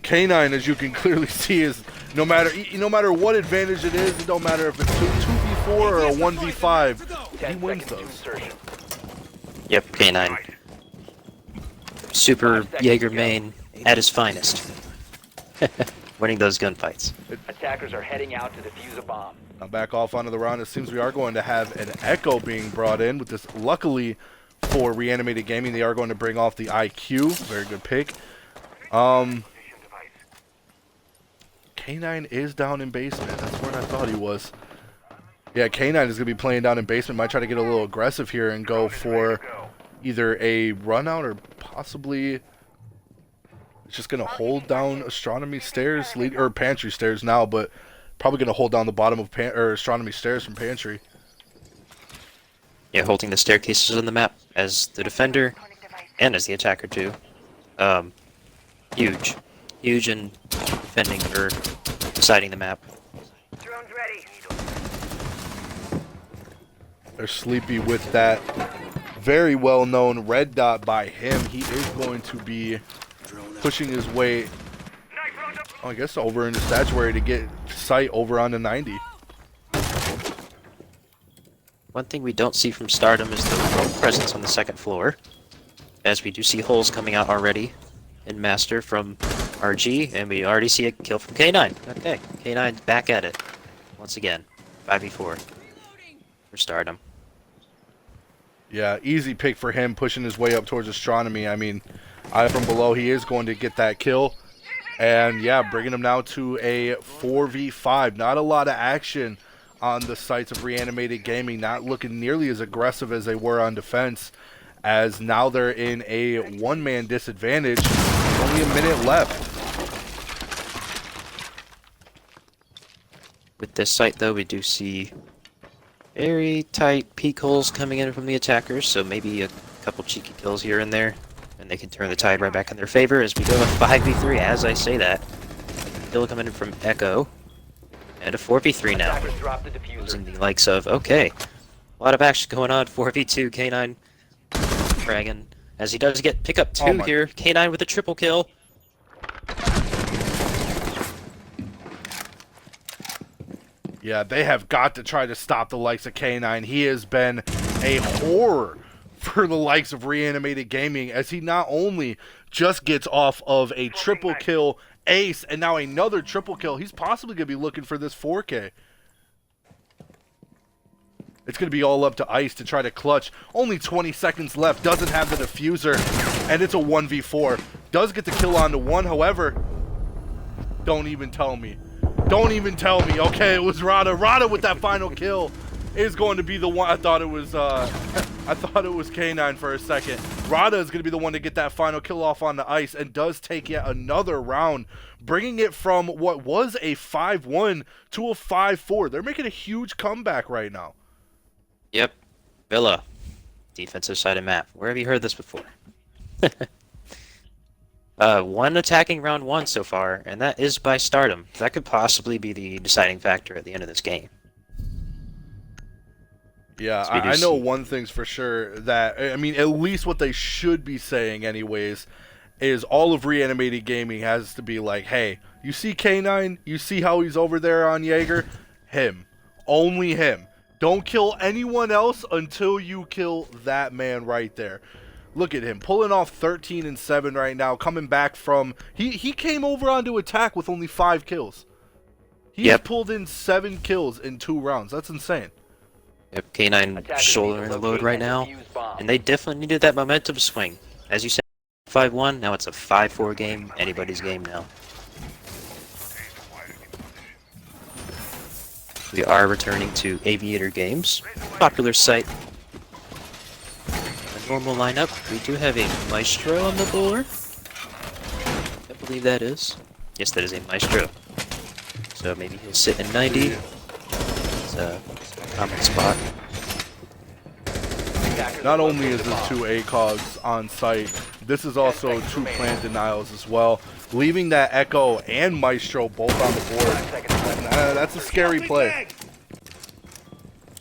K9, as you can clearly see, is no matter what advantage it is, it don't matter if it's 2v4 or a 1v5, he wins those. Yep, K9. Super Jaeger main at his finest. Winning those gunfights. Attackers are heading out to defuse a bomb. Now back off onto the round. It seems we are going to have an Echo being brought in with this. Luckily for Reanimated Gaming, they are going to bring off the IQ. Very good pick. K9 is down in basement. That's where I thought he was. Yeah, K9 is going to be playing down in basement. Might try to get a little aggressive here and go for either a run out or possibly it's just going to hold down Astronomy Stairs, or Pantry Stairs now, but probably going to hold down the bottom of Astronomy Stairs from Pantry. Yeah, holding the staircases on the map as the defender and as the attacker too. Huge. Huge in defending or deciding the map. Drone's ready. They're sleepy with that very well-known red dot by him. He is going to be pushing his way, I guess, over into statuary to get sight over on the 90. One thing we don't see from Stardom is the remote presence on the second floor, as we do see holes coming out already in Master from RG, and we already see a kill from K9. Okay, K9's back at it once again. 5v4 for Stardom. Yeah, easy pick for him, pushing his way up towards Astronomy. I mean, from below, he is going to get that kill. And yeah, bringing him now to a 4v5. Not a lot of action on the sites of Reanimated Gaming. Not looking nearly as aggressive as they were on defense, as now they're in a one-man disadvantage. Only a minute left. With this site, though, we do see very tight peek holes coming in from the attackers, so maybe a couple cheeky kills here and there, and they can turn the tide right back in their favor as we go with 5v3. As I say that, kill coming in from Echo, and a 4v3 now, using the likes of, okay, a lot of action going on. 4v2, K9 fragging, as he does get pick up 2 here. K9 with a triple kill. Yeah, they have got to try to stop the likes of K9. He has been a horror for the likes of Reanimated Gaming, as he not only just gets off of a triple kill ace and now another triple kill, he's possibly going to be looking for this 4K. It's going to be all up to Ice to try to clutch. Only 20 seconds left, doesn't have the diffuser, and it's a 1v4. Does get the kill onto one, however, don't even tell me. Don't even tell me. Okay, it was Rada. Rada with that final kill is going to be the one. I thought it was K9 for a second. Rada is going to be the one to get that final kill off on the Ice and does take yet another round, bringing it from what was a 5-1 to a 5-4. They're making a huge comeback right now. Yep. Villa. Defensive side of map. Where have you heard this before? One attacking round one so far, and that is by Stardom. That could possibly be the deciding factor at the end of this game. Yeah, I know one thing's for sure, that, I mean, at least what they should be saying anyways, is all of Reanimated Gaming has to be like, hey, you see K9? You see how he's over there on Jaeger? Him. Only him. Don't kill anyone else until you kill that man right there. Look at him, pulling off 13 and 7 right now, coming back from... He came over onto attack with only 5 kills. He's pulled in 7 kills in 2 rounds. That's insane. Yep, K9 shouldering the load right now, and they definitely needed that momentum swing. As you said, 5-1, now it's a 5-4 game, anybody's game now. We are returning to Aviator Games, popular site. Normal lineup. We do have a Maestro on the board. I believe that is. Yes, that is a Maestro. So maybe he'll sit in 90. It's a common spot. Not only is this 2 ACOGs on site, this is also 2 plant denials as well, leaving that Echo and Maestro both on the board. That's a scary play.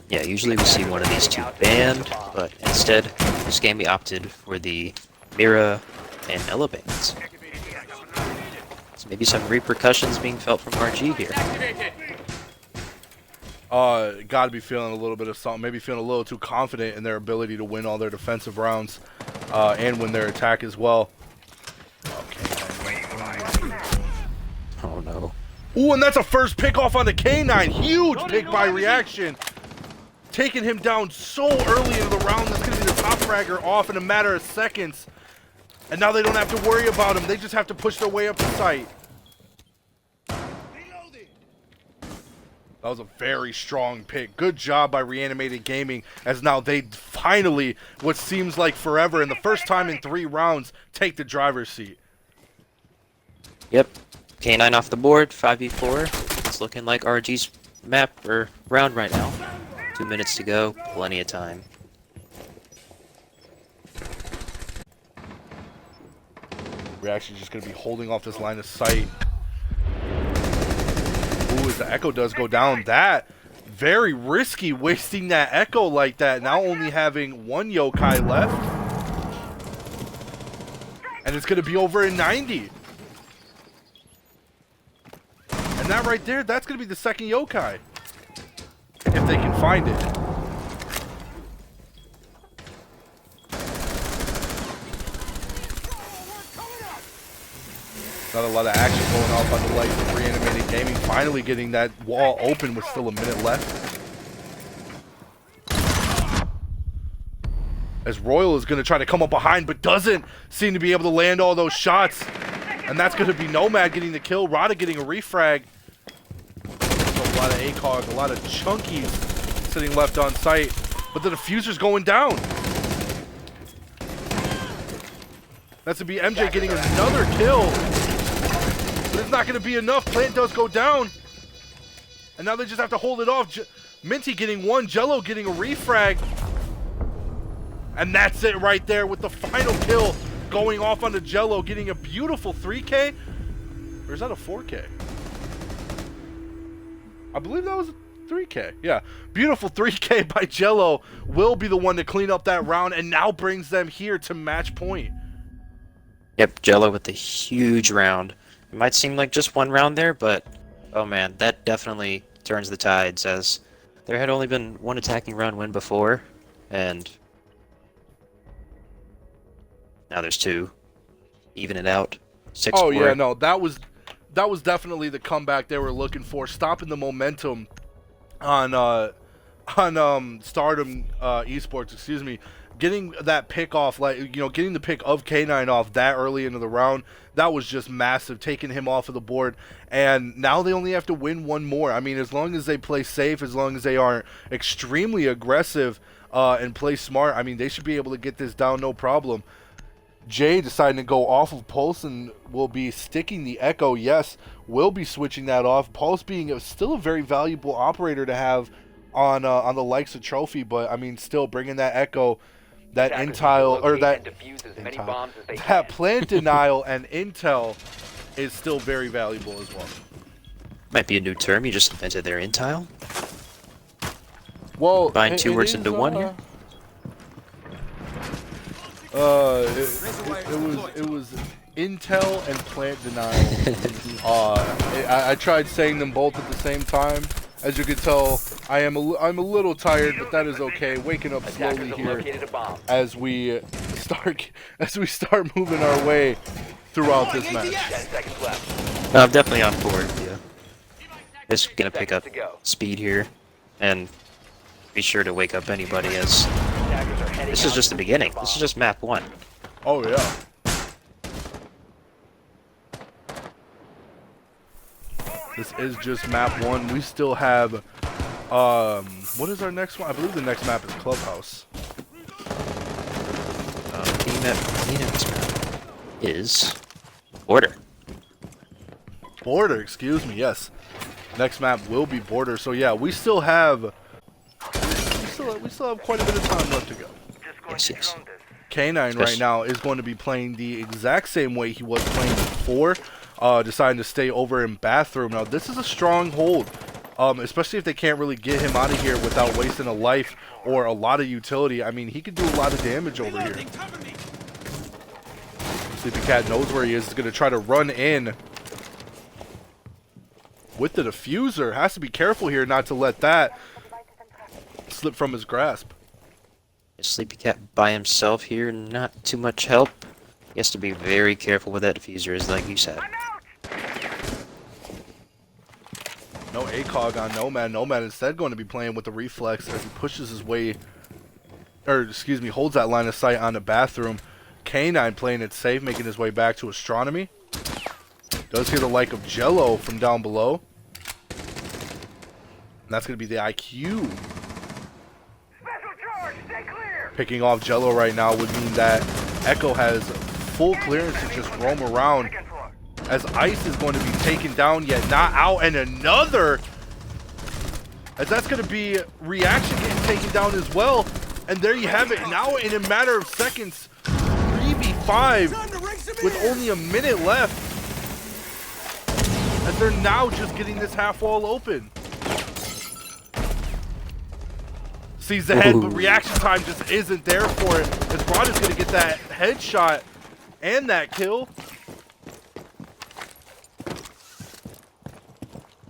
Yeah, usually we see one of these 2 banned, but instead, this game we opted for the Mira and Ella bans. So maybe some repercussions being felt from RG here. Gotta be feeling a little bit of something, maybe feeling a little too confident in their ability to win all their defensive rounds, and win their attack as well. Okay. Oh no. Ooh, and that's a first pick off on the K9. Huge pick by Reaction. Taking him down so early in the round, that's going to be the top fragger off in a matter of seconds. And now they don't have to worry about him. They just have to push their way up the site. That was a very strong pick. Good job by Reanimated Gaming, as now they finally, what seems like forever, and the first time in 3 rounds, take the driver's seat. Yep. K9 off the board, 5v4. It's looking like RG's map or round right now. 2 minutes to go, plenty of time. Reaction's just going to be holding off this line of sight. Ooh, as the Echo does go down, that very risky, wasting that Echo like that, now only having 1 yokai left. And it's going to be over in 90. And that right there, that's going to be the second yokai. If they can find it. Not a lot of action going off on the lights of Reanimated Gaming. Finally getting that wall open with still a minute left. As Royal is going to try to come up behind, but doesn't seem to be able to land all those shots. And that's going to be Nomad getting the kill. Rada getting a refrag. A lot of ACOG, a lot of chunkies sitting left on site, but the diffuser's going down. That's to be MJ getting another kill, but it's not going to be enough. Plant does go down, and now they just have to hold it off. Minty getting 1, Jello getting a refrag, and that's it right there with the final kill going off onto Jello, getting a beautiful 3K, or is that a 4K? I believe that was a 3K. Yeah. Beautiful 3K by Jello will be the one to clean up that round and now brings them here to match point. Yep, Jello with a huge round. It might seem like just 1 round there, but oh man, that definitely turns the tides, as there had only been one attacking round win before, and now there's two. Even it out. 6-4. Oh yeah, no, that was definitely the comeback they were looking for, stopping the momentum on Stardom eSports, excuse me, getting that pick off, getting the pick of K9 off that early into the round. That was just massive, taking him off of the board. And now they only have to win one more. I mean, as long as they play safe, as long as they aren't extremely aggressive and play smart, I mean, they should be able to get this down no problem. Jay deciding to go off of Pulse and will be sticking the Echo. Yes, will be switching that off. Pulse being still a very valuable operator to have on the likes of Trophy, but I mean, still bringing that Echo, that intel, or that plant denial and intel is still very valuable as well. Might be a new term, you just invented their intel. Well, Combine two words into one here. It was intel and plant denial. I tried saying them both at the same time. As you can tell, I'm a little tired, but that is okay. Waking up slowly here as we start moving our way throughout this match. 10 seconds left. I'm definitely on board. Yeah, just gonna pick up speed here, and be sure to wake up anybody, as this is just the beginning. This is just map 1. Oh yeah. This is just map 1. We still have what is our next one? I believe the next map is Clubhouse. The next map is Border. Border, excuse me. Yes, next map will be Border. So yeah, we still have quite a bit of time left to go. Yes. K9 right now is going to be playing the exact same way he was playing before, deciding to stay over in Bathroom. Now this is a strong hold, especially if they can't really get him out of here without wasting a life or a lot of utility. I mean, he could do a lot of damage over here. Sleepy Cat knows where he is. He's going to try to run in with the diffuser. Has to be careful here not to let that slip from his grasp. Sleepy Cat by himself here, not too much help. He has to be very careful with that diffuser, as like you said. No ACOG on Nomad. Nomad instead going to be playing with the reflex as he pushes his way, or excuse me, holds that line of sight on the Bathroom. K9 playing it safe, making his way back to Astronomy. Does hear the like of Jello from down below. And that's going to be the IQ. Picking off Jello right now would mean that Echo has full clearance to just roam around, as Ice is going to be taken down yet not out, and another, as that's going to be Reaction getting taken down as well. And there you have it. Now in a matter of seconds, 3v5 with only a minute left, as they're now just getting this half wall open. Sees the head, but reaction time just isn't there for it, as Rod is going to get that headshot and that kill.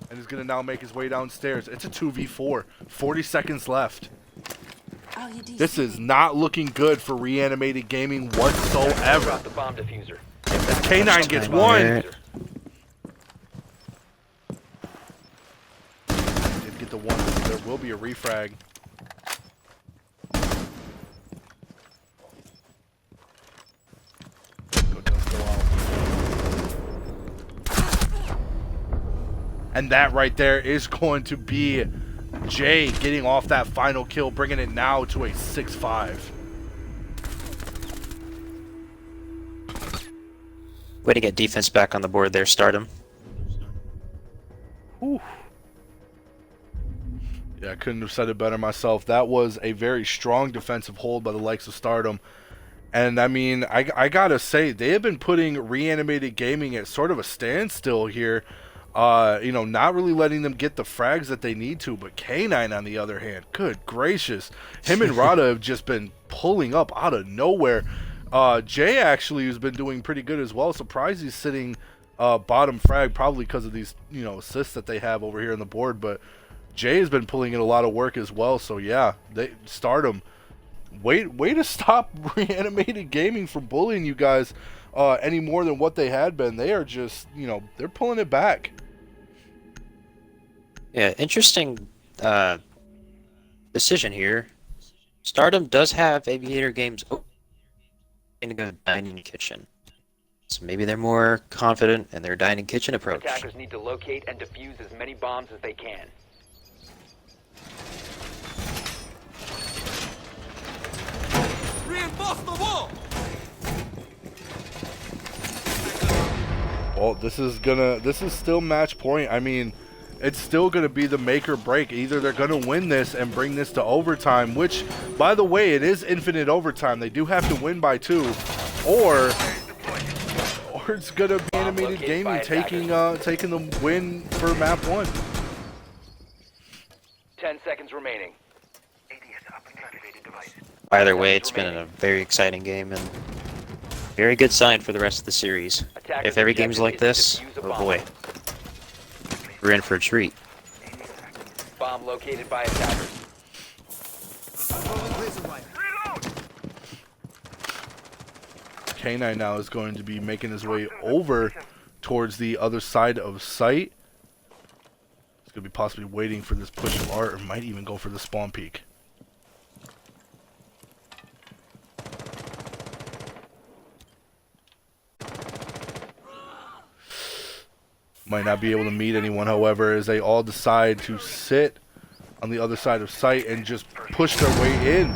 And he's going to now make his way downstairs. It's a 2v4, 40 seconds left. This is not looking good for Reanimated Gaming whatsoever. The bomb diffuser. As K9 gets one. Did get the one, there will be a refrag. And that right there is going to be Jay getting off that final kill, bringing it now to a 6-5. Way to get defense back on the board there, Stardom. Whew. Yeah, I couldn't have said it better myself. That was a very strong defensive hold by the likes of Stardom. And I mean, I gotta say, they have been putting Reanimated Gaming at sort of a standstill here. You know, not really letting them get the frags that they need to, but K9 on the other hand, good gracious, him and Rada have just been pulling up out of nowhere. Jay actually has been doing pretty good as well. Surprised he's sitting bottom frag, probably because of these, you know, assists that they have over here on the board, but Jay has been pulling in a lot of work as well. So yeah, Stardom. Way to stop Reanimated Gaming from bullying you guys any more than what they had been. They are just, they're pulling it back. Yeah, interesting decision here. Stardom does have Aviator Games in a dining kitchen. So maybe they're more confident in their dining kitchen approach. Attackers need to locate and defuse as many bombs as they can. Reinforce the wall! Well, this is still match point. I mean, it's still gonna be the make or break. Either they're gonna win this and bring this to overtime, which, by the way, it is infinite overtime. They do have to win by 2, or it's gonna be Animated Gaming taking the win for map 1. 10 seconds remaining. ADS up and activated device. Either way, it's been a very exciting game and very good sign for the rest of the series. If every game's like this, oh boy, we're in for a treat. Bomb located by attackers. K9 now is going to be making his way over towards the other side of site. He's going to be possibly waiting for this push of art, or might even go for the spawn peak. Might not be able to meet anyone, however, as they all decide to sit on the other side of site and just push their way in.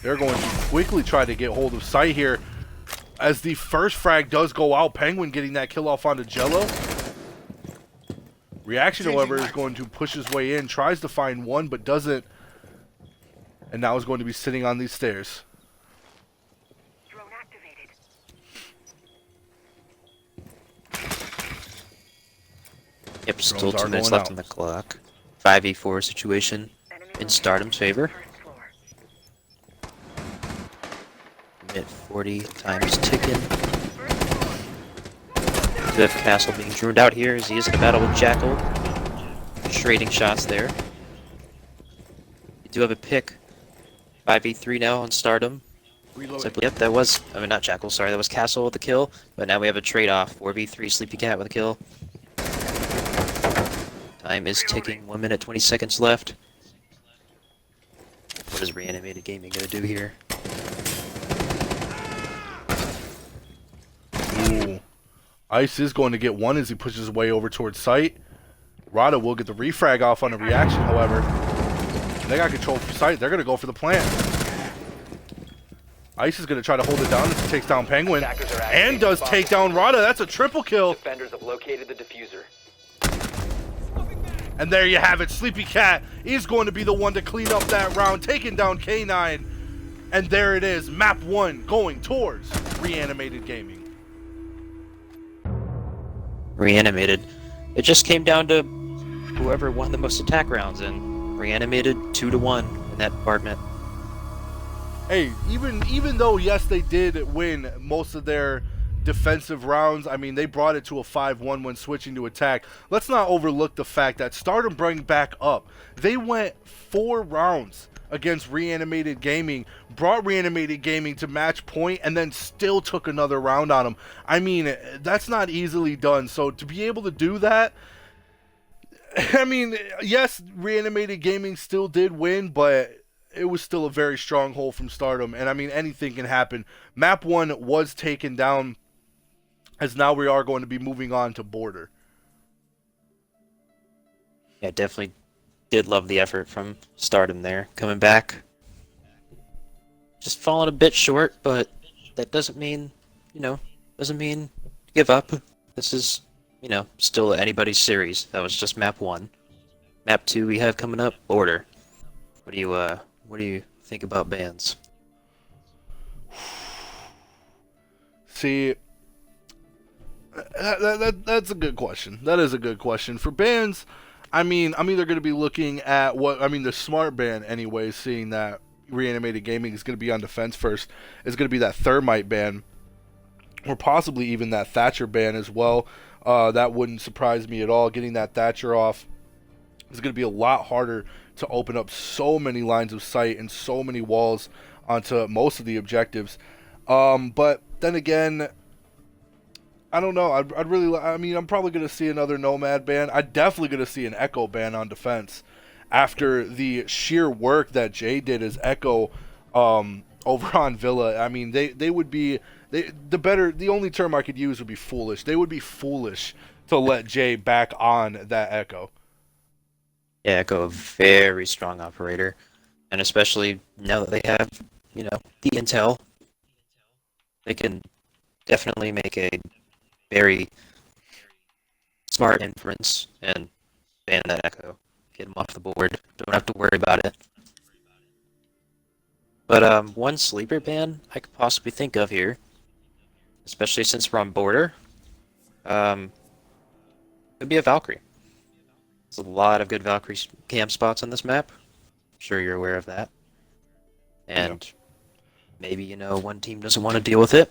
They're going to quickly try to get hold of site here, as the first frag does go out. Penguin getting that kill off onto Jello. Reaction, however, is going to push his way in, tries to find one, but doesn't. And now is going to be sitting on these stairs. Drone activated. Yep, still Drones are 2 minutes going left out. on the clock. 5v4 situation in Stardom's favor. First floor. Minute 40, time is ticking. Death Castle being droned out here as he is in a battle with Jackal. Trading shots there. You do have a pick. 5v3 now on Stardom. Yep, that was, not Jackal, sorry, that was Castle with the kill. But now we have a trade-off. 4v3 Sleepy Cat with a kill. Time is ticking. 1 minute, 20 seconds left. What is Reanimated Gaming gonna do here? Ooh. Ice is going to get one as he pushes his way over towards site. Rada will get the refrag off on a reaction, however. They got control of site. They're going to go for the plant. Ice is going to try to hold it down as he takes down Penguin. And does take down Rada. That's a triple kill. Defenders have located the diffuser. And there you have it. Sleepy Cat is going to be the one to clean up that round, taking down K9. And there it is. Map 1 going towards Reanimated Gaming. Reanimated. It just came down to whoever won the most attack rounds, and Reanimated 2-1 in that department. Hey, even though, yes, they did win most of their defensive rounds, I mean, they brought it to a 5-1 when switching to attack. Let's not overlook the fact that Stardom bring back up. They went 4 rounds against Reanimated Gaming, brought Reanimated Gaming to match point, and then still took another round on them. I mean, that's not easily done. So to be able to do that, I mean, yes, Reanimated Gaming still did win, but it was still a very strong hold from Stardom. And I mean, anything can happen. Map 1 was taken down, as now we are going to be moving on to Border. Yeah, definitely did love the effort from Stardom there. Coming back. Just falling a bit short, but that doesn't mean, doesn't mean give up. This is, still anybody's series. That was just map 1. Map 2 we have coming up, Border. What do you think about bans? See, that's a good question. That is a good question. For bans, I mean, I'm either going to be looking at the smart ban anyway, seeing that Reanimated Gaming is going to be on defense first, is going to be that Thermite ban, or possibly even that Thatcher ban as well. That wouldn't surprise me at all. Getting that Thatcher off is going to be a lot harder to open up so many lines of sight and so many walls onto most of the objectives. But then again, I don't know. I'd really. I mean, I'm probably going to see another Nomad ban. I'm definitely going to see an Echo ban on defense after the sheer work that Jay did as Echo over on Villa. I mean, they would be the only term I could use would be foolish. They would be foolish to let Jay back on that Echo. Yeah, Echo, a very strong operator, and especially now that they have, the intel, they can definitely make a very smart inference and ban that Echo, get him off the board. Don't have to worry about it. But one sleeper ban I could possibly think of here, especially since we're on border, could be a Valkyrie. There's a lot of good Valkyrie camp spots on this map. I'm sure you're aware of that. And maybe, one team doesn't want to deal with it.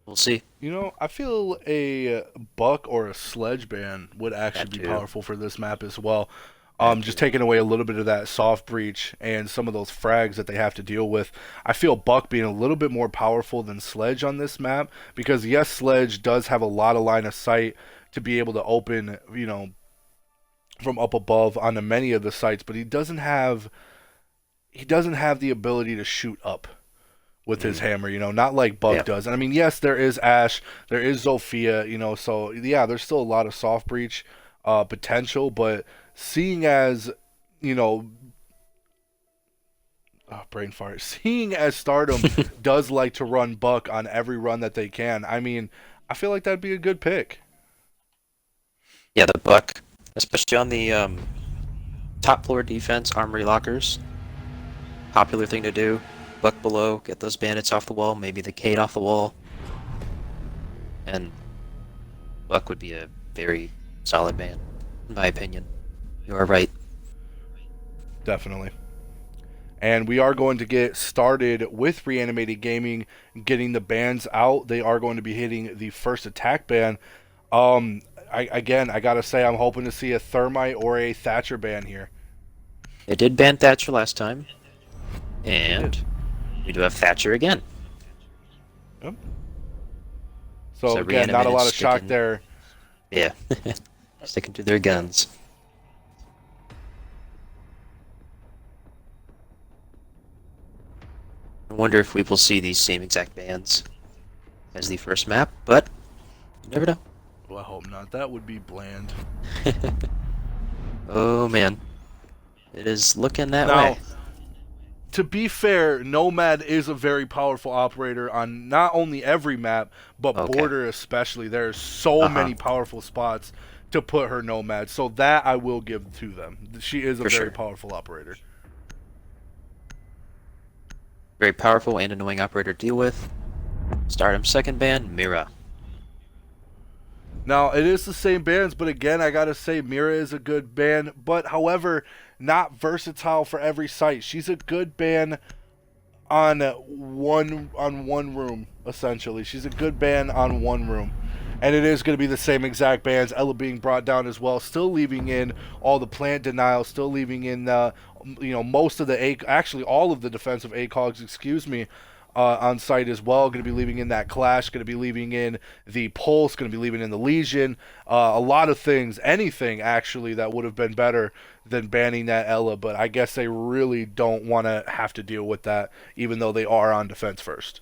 We'll see. I feel a Buck or a Sledge ban would actually be powerful for this map as well. Just taking away a little bit of that soft breach and some of those frags that they have to deal with. I feel Buck being a little bit more powerful than Sledge on this map because, yes, Sledge does have a lot of line of sight to be able to open, from up above onto many of the sites, but he doesn't have the ability to shoot up with his hammer, not like Buck does. And I mean, yes, there is Ashe, there is Zofia, so yeah, there's still a lot of soft breach potential, but seeing as, brain fart, seeing as Stardom does like to run Buck on every run that they can, I mean, I feel like that'd be a good pick. Yeah, the Buck, especially on the top floor defense, armory lockers, popular thing to do. Buck below, get those bandits off the wall, maybe the Kate off the wall. And Buck would be a very solid ban, in my opinion. You are right. Definitely. And we are going to get started with Reanimated Gaming getting the bans out. They are going to be hitting the first attack ban. I gotta say, I'm hoping to see a Thermite or a Thatcher ban here. They did ban Thatcher last time, and we do have Thatcher again. Yep. So again, not a lot of shock there. Yeah, sticking to their guns. I wonder if we will see these same exact bans as the first map, but you never know. Well, I hope not. That would be bland. Oh man, it is looking that way. To be fair, Nomad is a very powerful operator on not only every map, but border especially. There's so many powerful spots to put her Nomad, so that I will give to them. She is a very powerful operator. Very powerful and annoying operator to deal with. Stardom second ban, Mira. Now, it is the same bans, but again, I gotta say Mira is a good ban, but however, not versatile for every site. She's a good ban on one room, essentially. She's a good ban on one room. And it is going to be the same exact bans. Ella being brought down as well, still leaving in all the plant denial, still leaving in most of the actually all of the defensive ACOGs, excuse me, on site as well. Going to be leaving in that Clash, going to be leaving in the Pulse, going to be leaving in the Legion. A lot of things, anything actually that would have been better than banning that Ella, but I guess they really don't want to have to deal with that, even though they are on defense first.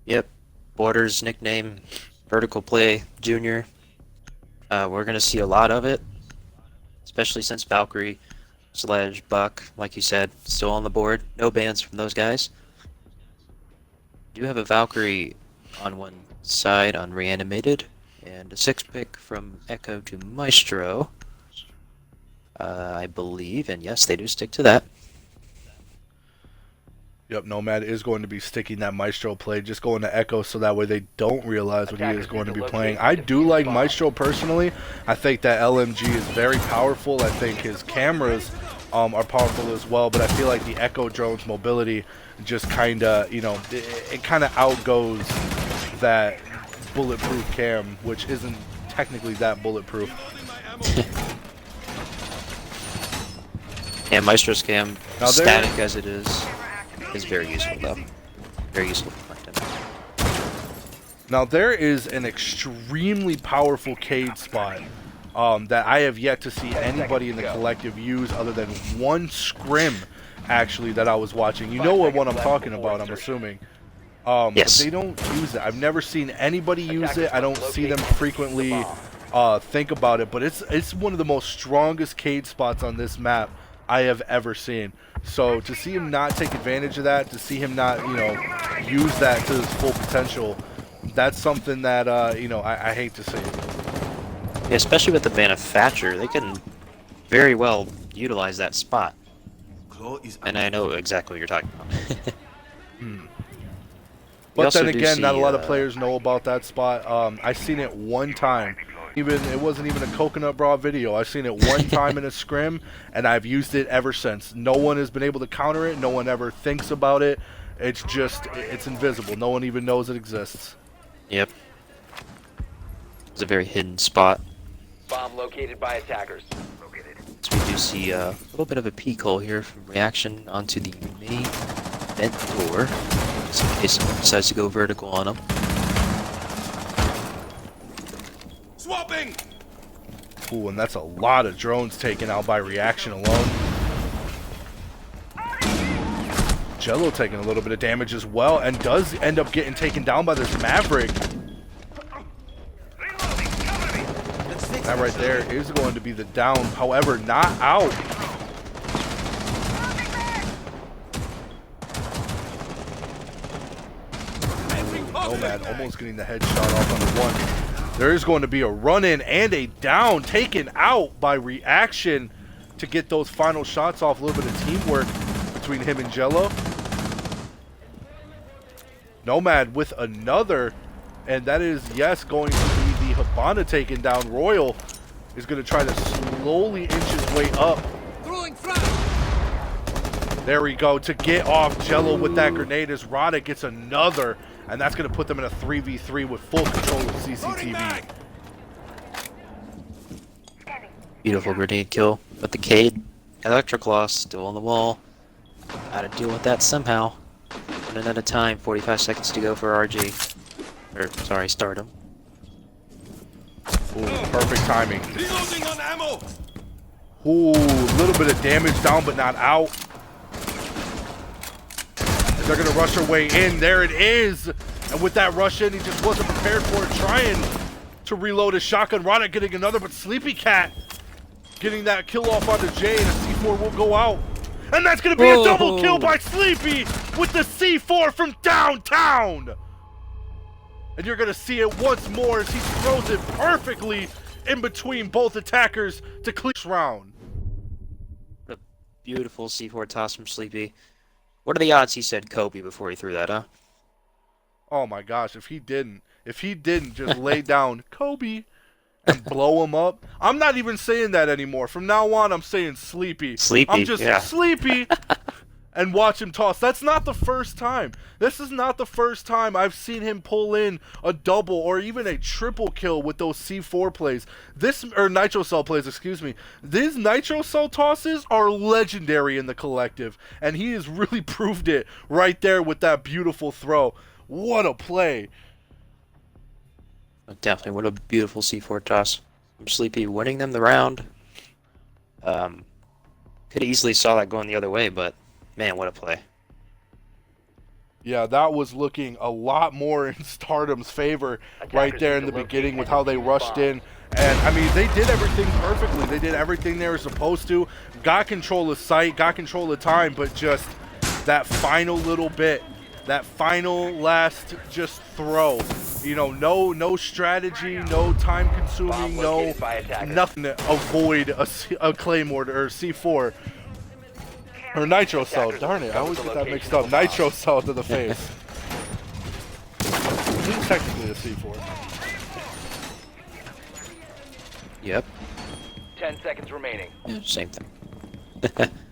Yep. Borders nickname, Vertical Play Junior. We're going to see a lot of it, especially since Valkyrie, Sledge, Buck, like you said, still on the board. No bans from those guys. Do have a Valkyrie on one side on Reanimated, and a 6-pick from Echo to Maestro, I believe, and yes, they do stick to that. Yep, Nomad is going to be sticking that Maestro play, just going to Echo so that way they don't realize what he is going to be playing. I do like Maestro personally. I think that LMG is very powerful. I think his cameras are powerful as well, but I feel like the Echo drone's mobility just kind of, it kind of outgoes that bulletproof cam, which isn't technically that bulletproof. Yeah, Maestro's cam, Now there- static as it is very useful though. Very useful for content. Now there is an extremely powerful Cade spot that I have yet to see anybody in the collective use other than one scrim, actually, that I was watching. You know what I'm talking about, I'm assuming. Yes. But they don't use it. I've never seen anybody use it. I don't see them frequently think about it, but it's one of the most strongest Cade spots on this map I have ever seen. So to see him not take advantage of that, to see him not, you know, use that to his full potential, that's something that, you know, I hate to see. Yeah, especially with the manufacturer, they can very well utilize that spot. And I know exactly what you're talking about. But also then do again, see, not a lot of players know about that spot. I seen it one time. It wasn't even a coconut bra video. I've seen it one time in a scrim, and I've used it ever since. No one has been able to counter it. No one ever thinks about it. It's just, it's invisible. No one even knows it exists. Yep. It's a very hidden spot. Bomb located by attackers. So we do see a little bit of a peek hole here from reaction onto the main vent door. Just in case someone decides to go vertical on them. Swapping! Ooh, and that's a lot of drones taken out by reaction alone. Jello taking a little bit of damage as well, and does end up getting taken down by this Maverick. That right there is going to be the down, however, not out. Nomad almost getting the headshot off on the one. There is going to be a run-in and a down taken out by reaction to get those final shots off. A little bit of teamwork between him and Jello. Nomad with another, and that is, yes, going to be the Hibana taken down. Royal is going to try to slowly inch his way up. Throwing front! There we go, to get off Jello with that grenade as Roddick gets another, and that's going to put them in a 3v3 with full control of CCTV. Beautiful grenade kill. But the Cade, Electric Loss, still on the wall. Gotta deal with that somehow. Running out of time, 45 seconds to go for RG. Or, sorry, Stardom. Ooh, perfect timing. Reloading on ammo! Ooh, a little bit of damage down, but not out. They're going to rush their way in. There it is. And with that rush in, he just wasn't prepared for it. Trying to reload his shotgun. Roddick getting another, but Sleepy Cat getting that kill off onto Jay, and a C4 will go out. And that's going to be a double kill by Sleepy with the C4 from downtown. And you're going to see it once more as he throws it perfectly in between both attackers to clear this round. A beautiful C4 toss from Sleepy. What are the odds he said Kobe before he threw that, huh? Oh my gosh, if he didn't just lay down Kobe and blow him up. I'm not even saying that anymore. From now on, I'm saying Sleepy. Sleepy, I'm just yeah. Sleepy and watch him toss. That's not the first time. This is not the first time I've seen him pull in a double or even a triple kill with those C4 plays. Or Nitro Cell plays, excuse me. These Nitro Cell tosses are legendary in the collective, and he has really proved it right there with that beautiful throw. What a play. Definitely, what a beautiful C4 toss from Sleepy, winning them the round. Could easily saw that going the other way, but man, what a play. Yeah, that was looking a lot more in Stardom's favor right there in the beginning with how they rushed in. And, I mean, they did everything perfectly. They did everything they were supposed to. Got control of sight, got control of time, but just that final little bit, that final last just throw. You know, no strategy, no time consuming, no nothing to avoid a Claymore or C4. Or Nitro Cell, darn it, I always get that mixed up. Nitro Cell to the face. This is technically a C4. Yep. 10 seconds remaining. Yeah, same thing.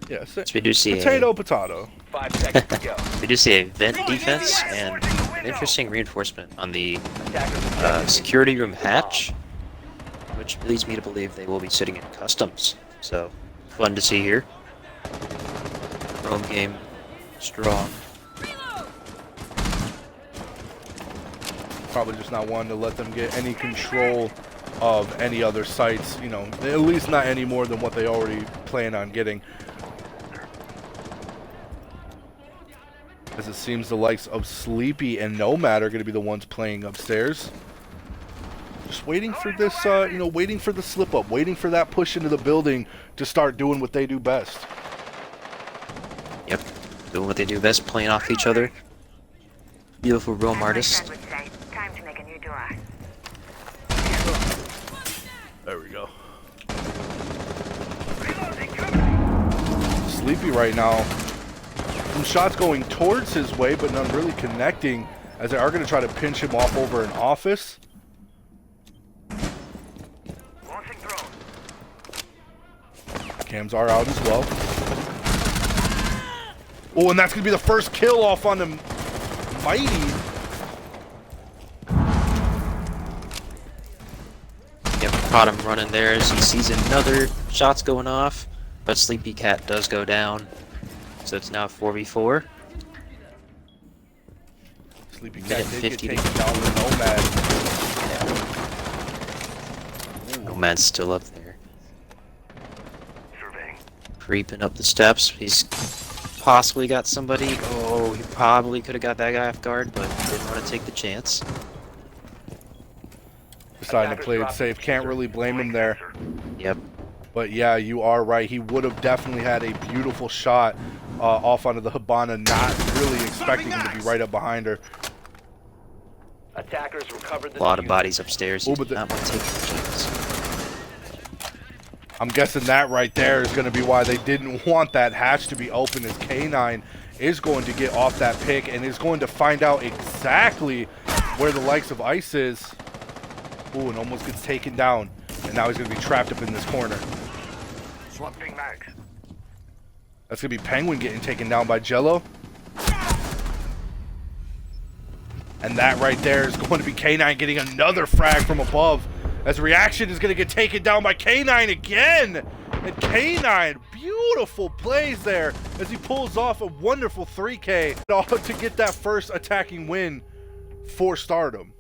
Yes. So we do see Potato. 5 seconds to go. we do see a vent defense, and an interesting reinforcement on the Attackers security room hatch, which leads me to believe they will be sitting in customs. So, fun to see here. Home game, strong. Probably just not wanting to let them get any control of any other sites, you know, at least not any more than what they already plan on getting. As it seems the likes of Sleepy and Nomad are going to be the ones playing upstairs. Just waiting for this, you know, waiting for the slip up, waiting for that push into the building to start doing what they do best. Yep, doing what they do best, playing off each other. Beautiful roam artist. Time to make a new door. There we go. Sleepy right now. Some shots going towards his way, but none really connecting, as they are going to try to pinch him off over an office. Launching drone. Cams are out as well. Oh, and that's going to be the first kill off on him. Mighty. Yep, caught him running there as he sees another shots going off, but Sleepy Cat does go down. So it's now 4v4. Sleepy Cat Minute did get 50 taken down with Nomad. Nomad's still up there. Surveying. Creeping up the steps. He's possibly got somebody. Oh, he probably could have got that guy off guard, but didn't want to take the chance. Deciding to play it safe. Can't really blame him there. Yep. But yeah, you are right. He would have definitely had a beautiful shot off onto the Habana, not really expecting him to be right up behind her. Attackers recovered the A lot of diffuser. bodies upstairs. He Oh, but did not want to take the chance. I'm guessing that right there is going to be why they didn't want that hatch to be open, as K9 is going to get off that pick and is going to find out exactly where the likes of Ice is. Ooh, and almost gets taken down. And now he's going to be trapped up in this corner. Swapping mags. That's going to be Penguin getting taken down by Jello. And that right there is going to be K9 getting another frag from above, as Reaction is going to get taken down by K9 again. And K9, beautiful plays there as he pulls off a wonderful 3K to get that first attacking win for Stardom.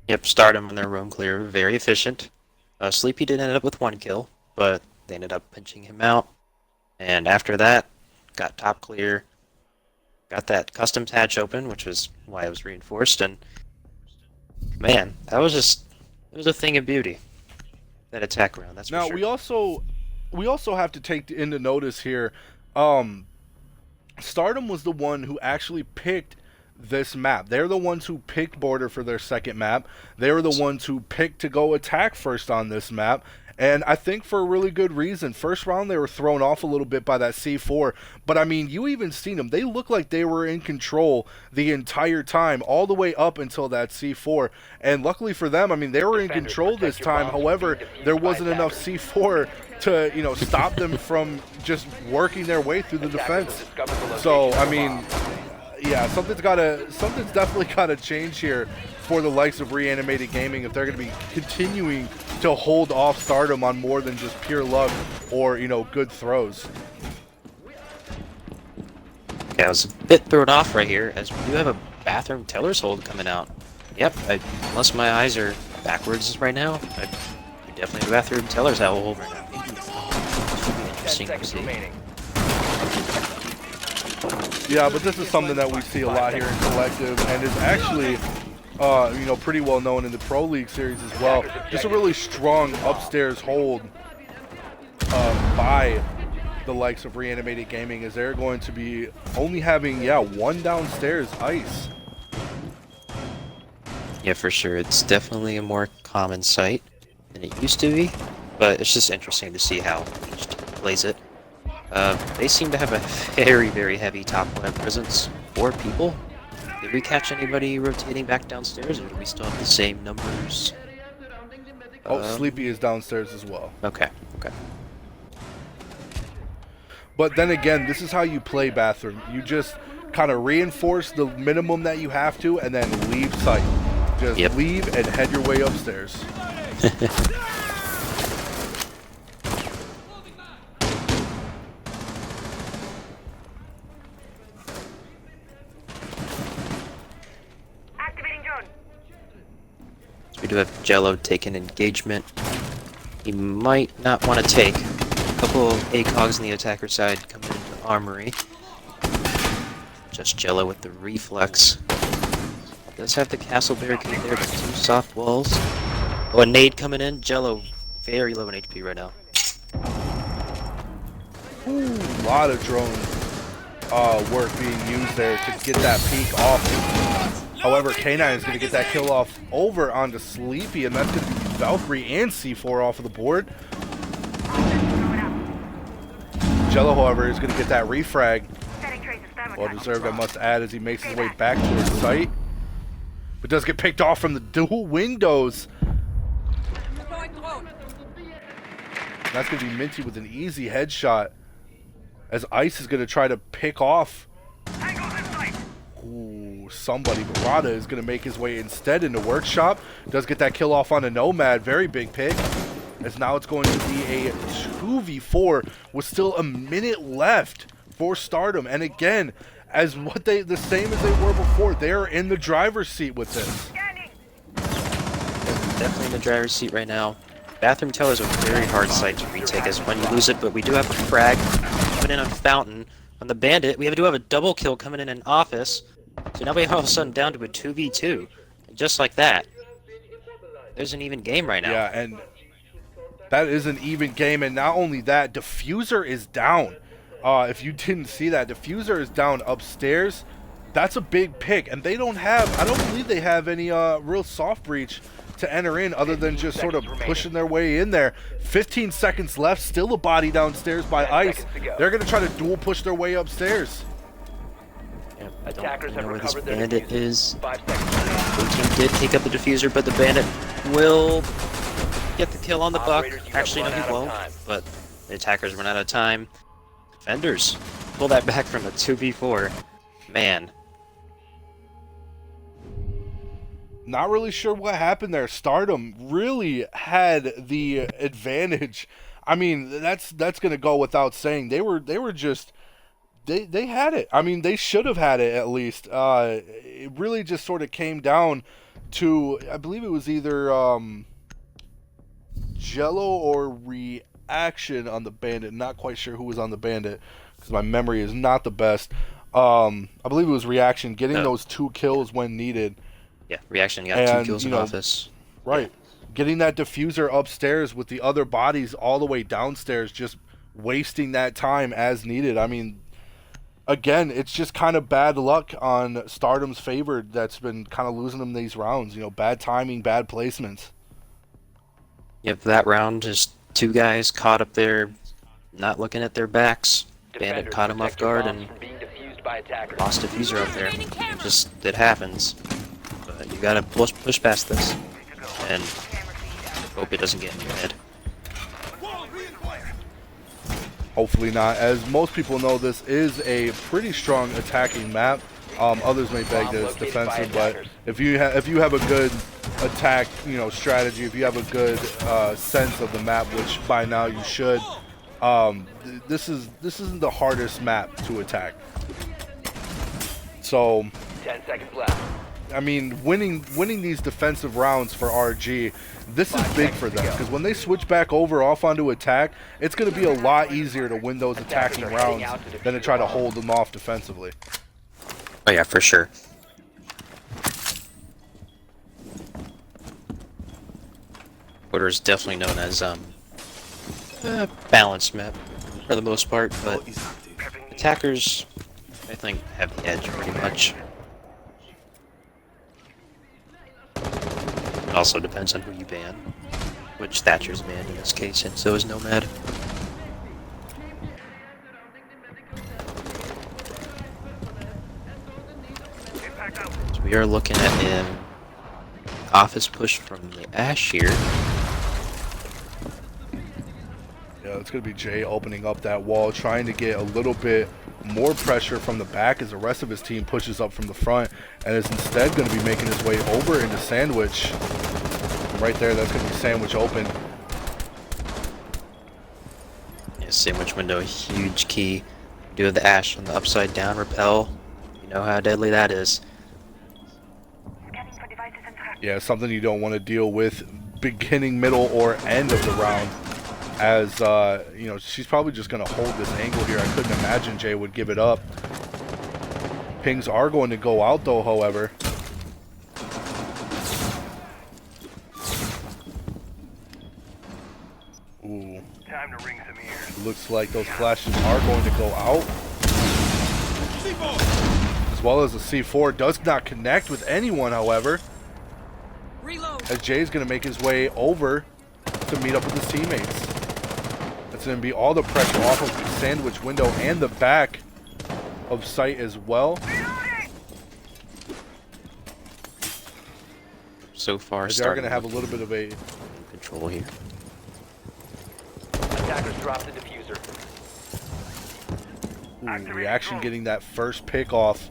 Yep, Stardom in their room clear, very efficient. Sleepy did end up with 1 kill, but they ended up pinching him out. And after that, got top clear, got that customs hatch open, which was why it was reinforced. And man, that was just, it was a thing of beauty. That attack round, that's Now for sure. we also have to take into notice here, Stardom was the one who actually picked this map. They're the ones who picked Border for their second map. They were the ones who picked to go attack first on this map. And I think for a really good reason. First round, they were thrown off a little bit by that C4. But, I mean, you even seen them. They looked like they were in control the entire time, all the way up until that C4. And luckily for them, I mean, they were in control this time. However, there wasn't enough C4 to, you know, stop them from just working their way through the defense. So, I mean, yeah, something's definitely gotta change here for the likes of Reanimated Gaming if they're going to be continuing to hold off Stardom on more than just pure luck or, you know, good throws. Yeah, I was a bit thrown off right here, as we do have a bathroom teller's hold coming out. Yep, unless my eyes are backwards right now, I definitely have a bathroom teller's hold right now. Should be 10 interesting to seconds see. remaining. Yeah, but this is something that we see a lot here in Collective and is actually, you know, pretty well known in the Pro League series as well. Just a really strong upstairs hold by the likes of Reanimated Gaming, as they're going to be only having, yeah, 1 downstairs Ice. Yeah, for sure. It's definitely a more common sight than it used to be, but it's just interesting to see how each team plays it. They seem to have a very, very heavy top left presence. 4 people. Did we catch anybody rotating back downstairs, or do we still have the same numbers? Oh, Sleepy is downstairs as well. Okay, okay. But then again, this is how you play bathroom. You just kind of reinforce the minimum that you have to, and then leave site. Just leave and head your way upstairs. Activating drone. We do have Jello taking engagement. He might not want to take. A couple of ACOGs on the attacker side coming into Armory. Just Jello with the reflex. Does have the castle barricade there, but 2 soft walls. Oh, a nade coming in. Jello very low in HP right now. Ooh, a lot of drone work being used there to get that peek off. However, K9 is going to get that kill off over onto Sleepy, and that's going to be Valkyrie and C4 off of the board. Jello, however, is going to get that refrag. Well deserved, I must add, as he makes his way back to his site. But does get picked off from the dual windows. That's going to be Minty with an easy headshot, as Ice is going to try to pick off. Ooh, somebody. Barada is going to make his way instead into Workshop. Does get that kill off on a Nomad. Very big pick. As now it's going to be a 2v4 with still a minute left for Stardom. And again, as the same as they were before, they are in the driver's seat with this. Definitely in the driver's seat right now. Bathroom Tower is a very hard site to retake as when you lose it, but we do have a frag coming in on Fountain. On the Bandit, we do have a double kill coming in Office. So now we are all of a sudden down to a 2v2. And just like that, there's an even game right now. Yeah, and that is an even game. And not only that, Diffuser is down. If you didn't see that, Diffuser is down upstairs. That's a big pick. And they don't have, I don't believe they have any real soft breach to enter in other than just sort of pushing their way in there. 15 seconds left, still a body downstairs by Ice. They're going to try to dual push their way upstairs. Yeah, I don't know where this Bandit is. The team did take up the Diffuser, but the Bandit will get the kill on the Buck. Actually, no, he won't, but the attackers run out of time. Defenders pull that back from a 2v4. Man. Not really sure what happened there. Stardom really had the advantage. I mean, that's going to go without saying. They were just they had it. I mean, they should have had it at least. It really just sort of came down to, I believe it was either Jello or Reaction on the Bandit. Not quite sure who was on the Bandit because my memory is not the best. I believe it was Reaction getting those 2 kills when needed. Yeah, Reaction got 2 kills in Office. Right. Yeah. Getting that Diffuser upstairs with the other bodies all the way downstairs, just wasting that time as needed. I mean, again, it's just kind of bad luck on Stardom's favor that's been kind of losing them these rounds. You know, bad timing, bad placements. Yep, that round, just 2 guys caught up there, not looking at their backs. Bandit caught him off guard and lost Diffuser up there. It happens. But you gotta push past this and hope it doesn't get in your head. Hopefully not. As most people know, this is a pretty strong attacking map. Others may beg that it's defensive, but if you have a good attack, strategy, if you have a good sense of the map, which by now you should, this isn't the hardest map to attack. So 10 seconds left. I mean, winning these defensive rounds for RG, this is big for them, because when they switch back over off onto attack, it's going to be a lot easier to win those attacking rounds than to try to hold them off defensively. Oh yeah, for sure. Quarter is definitely known as balanced map for the most part, but attackers, I think, have the edge pretty much. It also depends on who you ban, which Thatcher's banned in this case, and so is Nomad. So we are looking at an Office push from the Ash here. Yeah, it's going to be Jay opening up that wall, trying to get a little bit more pressure from the back as the rest of his team pushes up from the front, and is instead going to be making his way over into Sandwich. Right there, that's going to be Sandwich open. Yeah, Sandwich window, huge key. Do the Ash on the upside down rappel. You know how deadly that is. Scanning for devices and traps. Yeah, something you don't want to deal with beginning, middle, or end of the round. As, you know, she's probably just going to hold this angle here. I couldn't imagine Jay would give it up. Pings are going to go out, though, however. Ooh. Time to ring some ears. Looks like those flashes are going to go out. C4! As well as the C4 does not connect with anyone, however. Reload! As Jay's going to make his way over to meet up with his teammates. That's going to be all the pressure off of the Sandwich window and the back of site as well. So far, As they are going to have a little bit of a... control here. Attackers dropped the diffuser. reaction getting that first pick off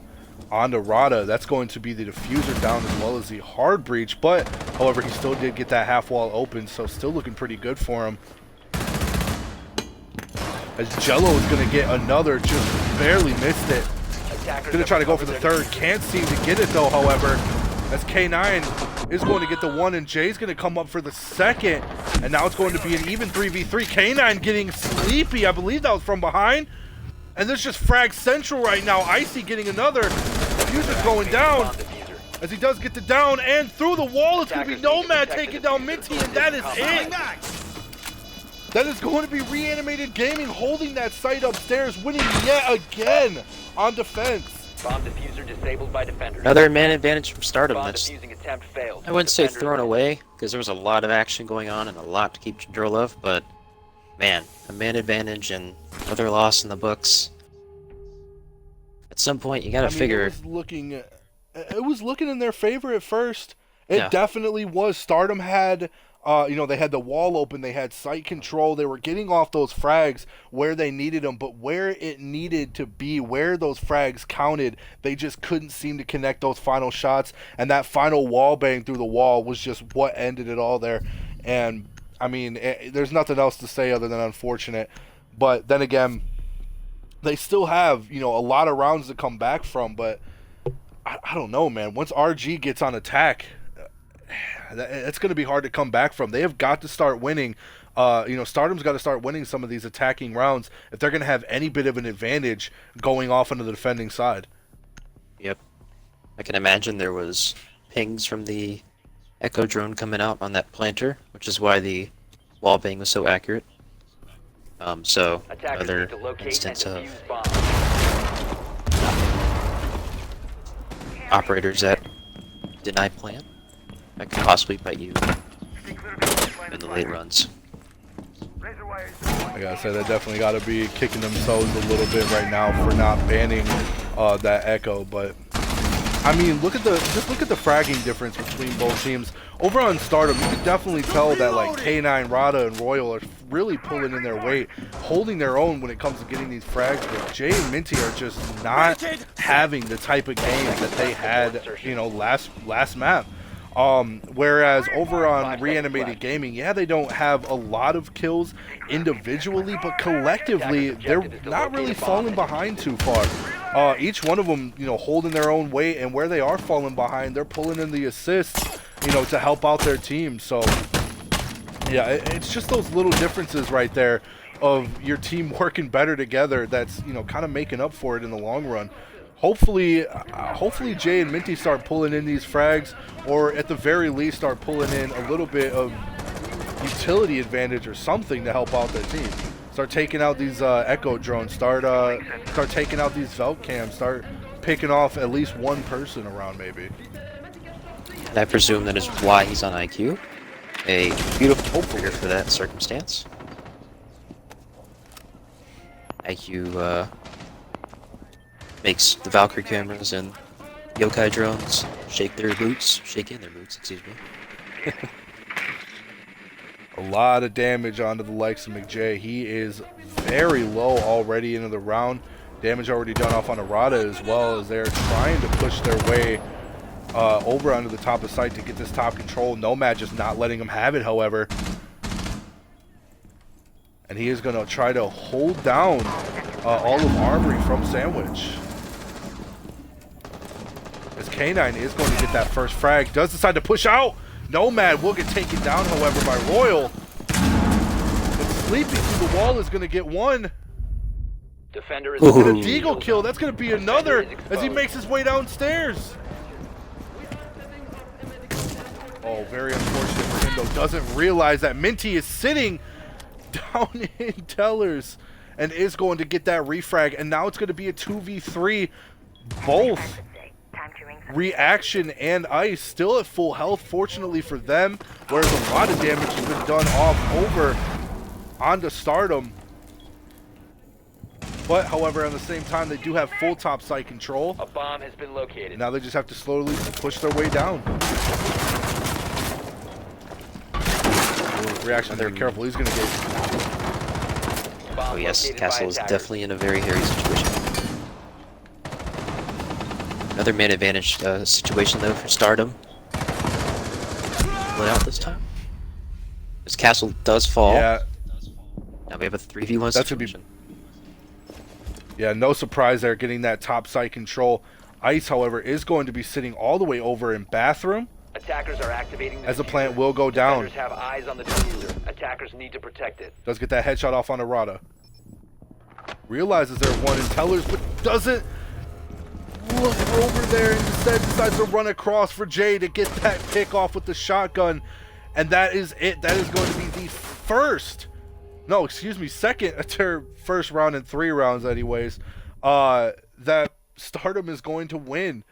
onto Rada. That's going to be the diffuser down as well as the hard breach, but however he still did get that half wall open, so still looking pretty good for him. As Jello is going to get another, just barely missed it. Going to try to go for the third, can't seem to get it though, however. As K9 is going to get the one, and Jay's going to come up for the second. And now it's going to be an even 3v3. K9 getting sleepy. I believe that was from behind. And there's just frag central right now. Icy getting another. Diffuser's going down. As he does get the down and through the wall, it's going to be Nomad taking down Minty, and that is it. That is going to be Reanimated Gaming holding that site upstairs, winning yet again on defense. Bomb diffuser disabled by defenders. Another man advantage from Stardom. Bomb That's, defusing attempt failed. I wouldn't say Defenders thrown eliminated. away, because there was a lot of action going on and a lot to keep control of, but man, a man advantage and another loss in the books. At some point, you gotta figure. It was looking in their favor at first. It Yeah. definitely was. Stardom had, they had the wall open. They had site control. They were getting off those frags where they needed them, but where it needed to be, where those frags counted, they just couldn't seem to connect those final shots. And that final wall bang through the wall was just what ended it all there. And I mean, there's nothing else to say other than unfortunate. But then again, they still have, a lot of rounds to come back from, but I don't know, man. Once RG gets on attack, it's going to be hard to come back from. They have got to start winning. Stardom's got to start winning some of these attacking rounds if they're going to have any bit of an advantage going off into the defending side. Yep. I can imagine there was pings from the Echo drone coming out on that planter, which is why the wall bang was so accurate. So Attackers another need to locate instance and of defuse bomb. operators that deny plan that could possibly bite you in the late runs. I gotta say, they definitely got to be kicking themselves a little bit right now for not banning that Echo. But I mean, look at the fragging difference between both teams. Over on Stardom, you can definitely tell that like K9, Rada, and Royal are really pulling in their weight, holding their own when it comes to getting these frags. But Jay and Minty are just not having the type of game that they had, last map. Whereas over on Reanimated Gaming, yeah, they don't have a lot of kills individually, but collectively, they're not really falling behind too far. Each one of them, holding their own weight, and where they are falling behind, they're pulling in the assists, to help out their team. So, yeah, it's just those little differences right there of your team working better together that's, kind of making up for it in the long run. Hopefully Jay and Minty start pulling in these frags, or at the very least start pulling in a little bit of utility advantage or something to help out their team. Start taking out these Echo drones, start taking out these Velt cams, start picking off at least one person around maybe. And I presume that is why he's on IQ. A beautiful trigger for that circumstance. IQ makes the Valkyrie cameras and Yokai drones shake in their boots, excuse me. A lot of damage onto the likes of McJ. He is very low already into the round. Damage already done off on Arata as well, as they're trying to push their way over onto the top of site to get this top control. Nomad just not letting him have it, however. And he is going to try to hold down all of Armory from Sandwich. As K9 is going to get that first frag. Does decide to push out. Nomad will get taken down, however, by Royal. But Sleepy through the wall is going to get one. Defender is And a Deagle kill. That's going to be another as he makes his way downstairs. Oh, very unfortunate for him, though. Doesn't realize that Minty is sitting down in Tellers and is going to get that refrag. And now it's going to be a 2v3. Both Reaction and Ice still at full health, fortunately for them, whereas a lot of damage has been done off over onto Stardom. But, however, at the same time, they do have full top site control. A bomb has been located. Now they just have to slowly push their way down. Reaction, very careful. He's going to get... Oh yes, Castle is definitely in a very hairy situation. Another man advantage situation though for Stardom. Split out this time. This Castle does fall. Yeah. Now we have a 3v1 That's gonna be... situation. Yeah, no surprise there getting that top site control. Ice, however, is going to be sitting all the way over in bathroom. Attackers are activating as the plant will go down. Defenders have eyes on the diffuser. Attackers need to protect it. Does get that headshot off on Arata. Realizes they're one in Tellers, but doesn't look over there and instead decides to run across for Jay to get that pick off with the shotgun. And that is it. That is going to be the first, no, excuse me, second, first round in 3 rounds anyways, that Stardom is going to win.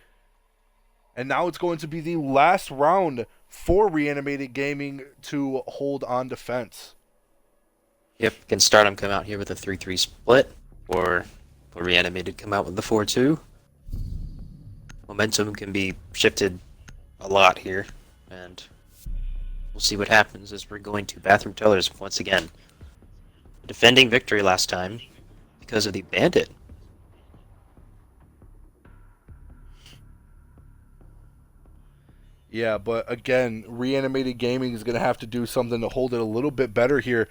And now it's going to be the last round for Reanimated Gaming to hold on defense. Yep, can Stardom come out here with a 3-3 split, or will Reanimated come out with the 4-2? Momentum can be shifted a lot here, and we'll see what happens as we're going to Bathroom Tellers once again. Defending victory last time because of the Bandit. Yeah, but again, Reanimated Gaming is going to have to do something to hold it a little bit better here.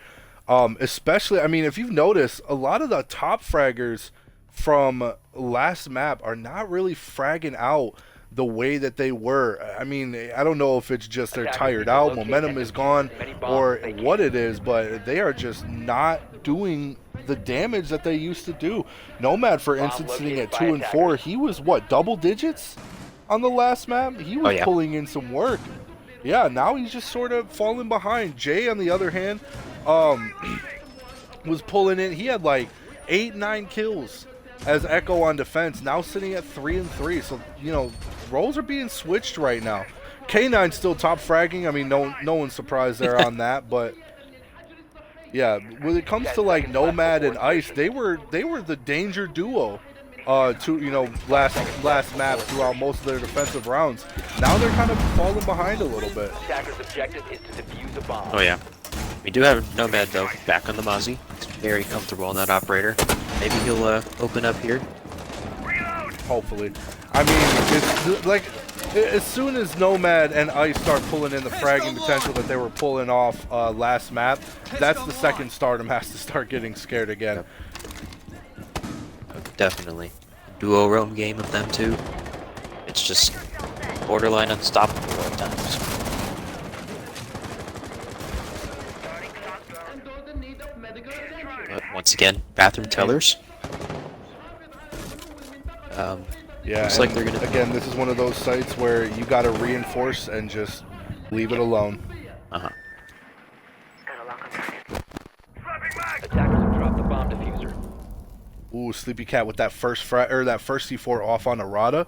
Especially, I mean, if you've noticed, a lot of the top fraggers from last map are not really fragging out the way that they were. I mean, I don't know if it's just they're tired out, momentum is gone, or what it is, but they are just not doing the damage that they used to do. Nomad, for instance, sitting at 2 and 4, he was, what, double digits on the last map? He was pulling in some work. Yeah, now he's just sort of falling behind. Jay, on the other hand, was pulling in. He had like 8-9 kills as Echo on defense, now sitting at 3 and 3. So, you know, roles are being switched right now. K9 still top fragging. I mean, no one's surprised there on that, but yeah, when it comes to like Nomad and Ice, they were the danger duo last map throughout most of their defensive rounds. Now they're kind of falling behind a little bit. Attacker's objective is to defuse a bomb. Oh yeah. We do have Nomad though back on the Mozzie. He's very comfortable on that operator. Maybe he'll open up here. Hopefully. I mean, it's like as soon as Nomad and Ice start pulling in the fragging potential that they were pulling off last map, that's the second Stardom has to start getting scared again. Yep. Definitely. Duo roam game of them too. It's just borderline unstoppable at times. But once again, Bathroom Tellers. Yeah, looks like they're gonna. Again, this is one of those sites where you got to reinforce and just leave it alone. Attackers have dropped the bomb diffuser. Ooh, Sleepy Cat with that first C4 off on Arata.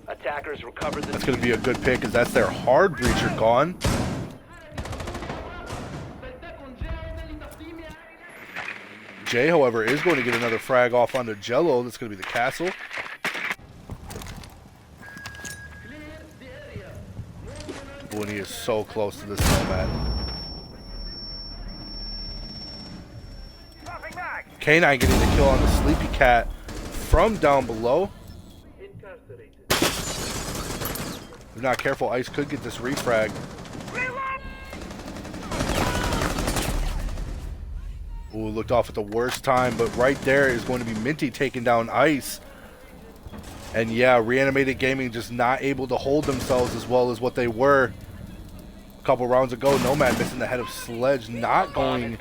Attackers recovered the That's going to be a good pick because that's their hard breacher gone. Jay, however, is going to get another frag off onto Jello. That's going to be the castle. Ooh, and he is so close to this Nomad. K9 getting the kill on the Sleepy Cat from down below. If not careful, Ice could get this refrag. Ooh, looked off at the worst time, but right there is going to be Minty taking down Ice. And yeah, Reanimated Gaming just not able to hold themselves as well as what they were a couple rounds ago. Nomad missing the head of Sledge, not going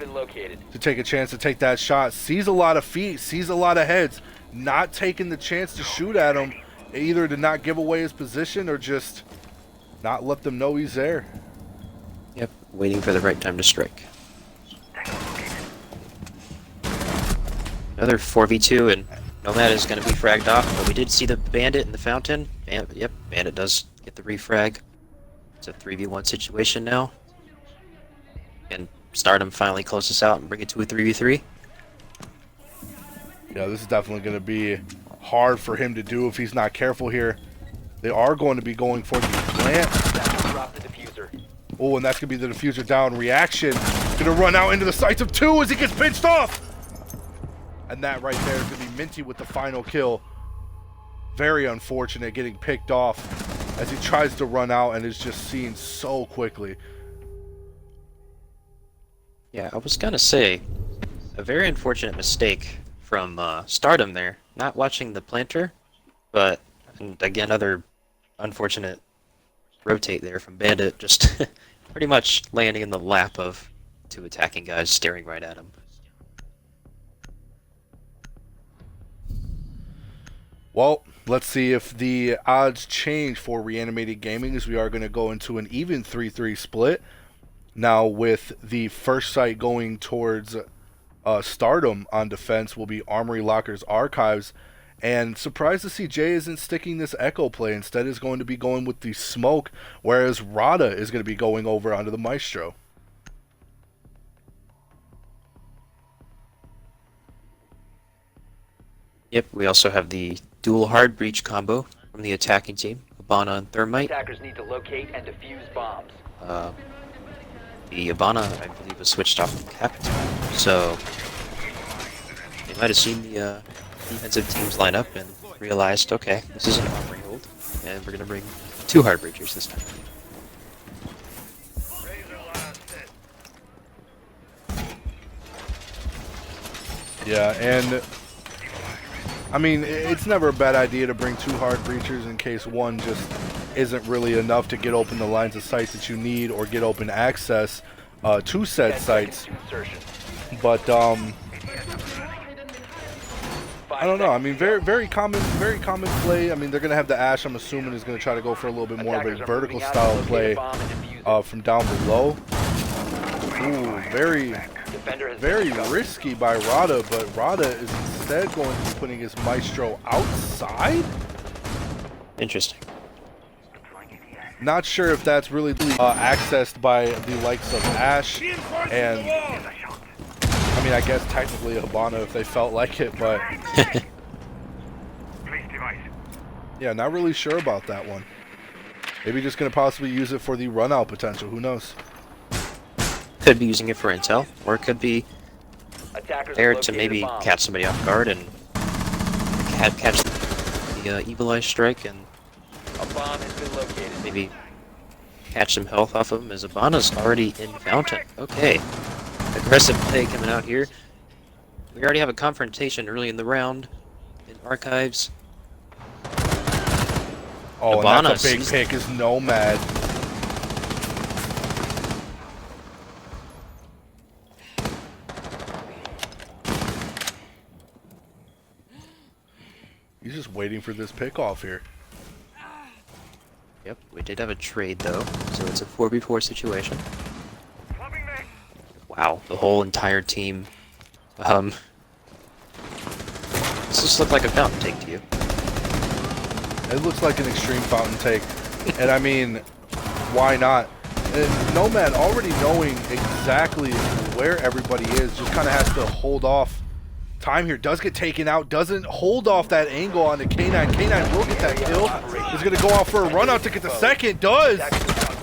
to take a chance to take that shot. Sees a lot of feet, sees a lot of heads, not taking the chance to shoot at him, either to not give away his position or just not let them know he's there. Yep, waiting for the right time to strike. Another 4v2, and Nomad is going to be fragged off, but we did see the Bandit in the fountain. Yep, Bandit does get the refrag. It's a 3v1 situation now. And Stardom finally close this out and bring it to a 3v3. Yeah, this is definitely going to be hard for him to do if he's not careful here. They are going to be going for the plant. Drop the diffuser. Oh, and that's going to be the diffuser down. Reaction. Going to run out into the sights of two as he gets pinched off. And that right there is going to be Minty with the final kill. Very unfortunate getting picked off as he tries to run out and is just seen so quickly. Yeah, I was going to say, a very unfortunate mistake from Stardom there. Not watching the planter, but and again, other unfortunate rotate there from Bandit. Just pretty much landing in the lap of two attacking guys staring right at him. Well, let's see if the odds change for Reanimated Gaming, as we are going to go into an even 3-3 split. Now, with the first site going towards Stardom on defense will be Armory Lockers Archives. And surprised to see Jay isn't sticking this Echo play. Instead is going to be going with the Smoke, whereas Rada is going to be going over onto the Maestro. Yep, we also have the dual hard breach combo from the attacking team. Abana and Thermite. Attackers need to locate and defuse bombs. The Abana, I believe, was switched off from Captain. So they might have seen the defensive teams line up and realized, okay, this is an armory hold, and we're going to bring two hard breachers this time. Yeah, and I mean, it's never a bad idea to bring two hard breachers in case one just isn't really enough to get open the lines of sight that you need or get open access to said sites. But I don't know. I mean, very common play. I mean, they're gonna have the Ash. I'm assuming is gonna try to go for a little bit more of a vertical style play from down below. Ooh, very risky by Rada, but Rada is instead going to be putting his Maestro outside? Interesting. Not sure if that's really accessed by the likes of Ash, and I mean, I guess technically Habana if they felt like it, but yeah, not really sure about that one. Maybe just going to possibly use it for the run-out potential, who knows? Could be using it for intel, or it could be there to maybe catch somebody off guard and catch the Evil Eye strike and A bomb has been located. maybe catch some health off of him as Abana's already in Fountain. Okay, aggressive play coming out here. We already have a confrontation early in the round in Archives. Oh, Habana, and that's a big pick is Nomad. He's just waiting for this pick off here. Yep, we did have a trade though, so it's a 4v4 situation. Wow, the whole entire team. This just looked like a fountain take to you. It looks like an extreme fountain take. And I mean, why not? And Nomad already knowing exactly where everybody is, just kind of has to hold off time here. Does get taken out, doesn't hold off that angle on the K9. K9 will get that kill. He's going to go out for a run out to get the second. Does.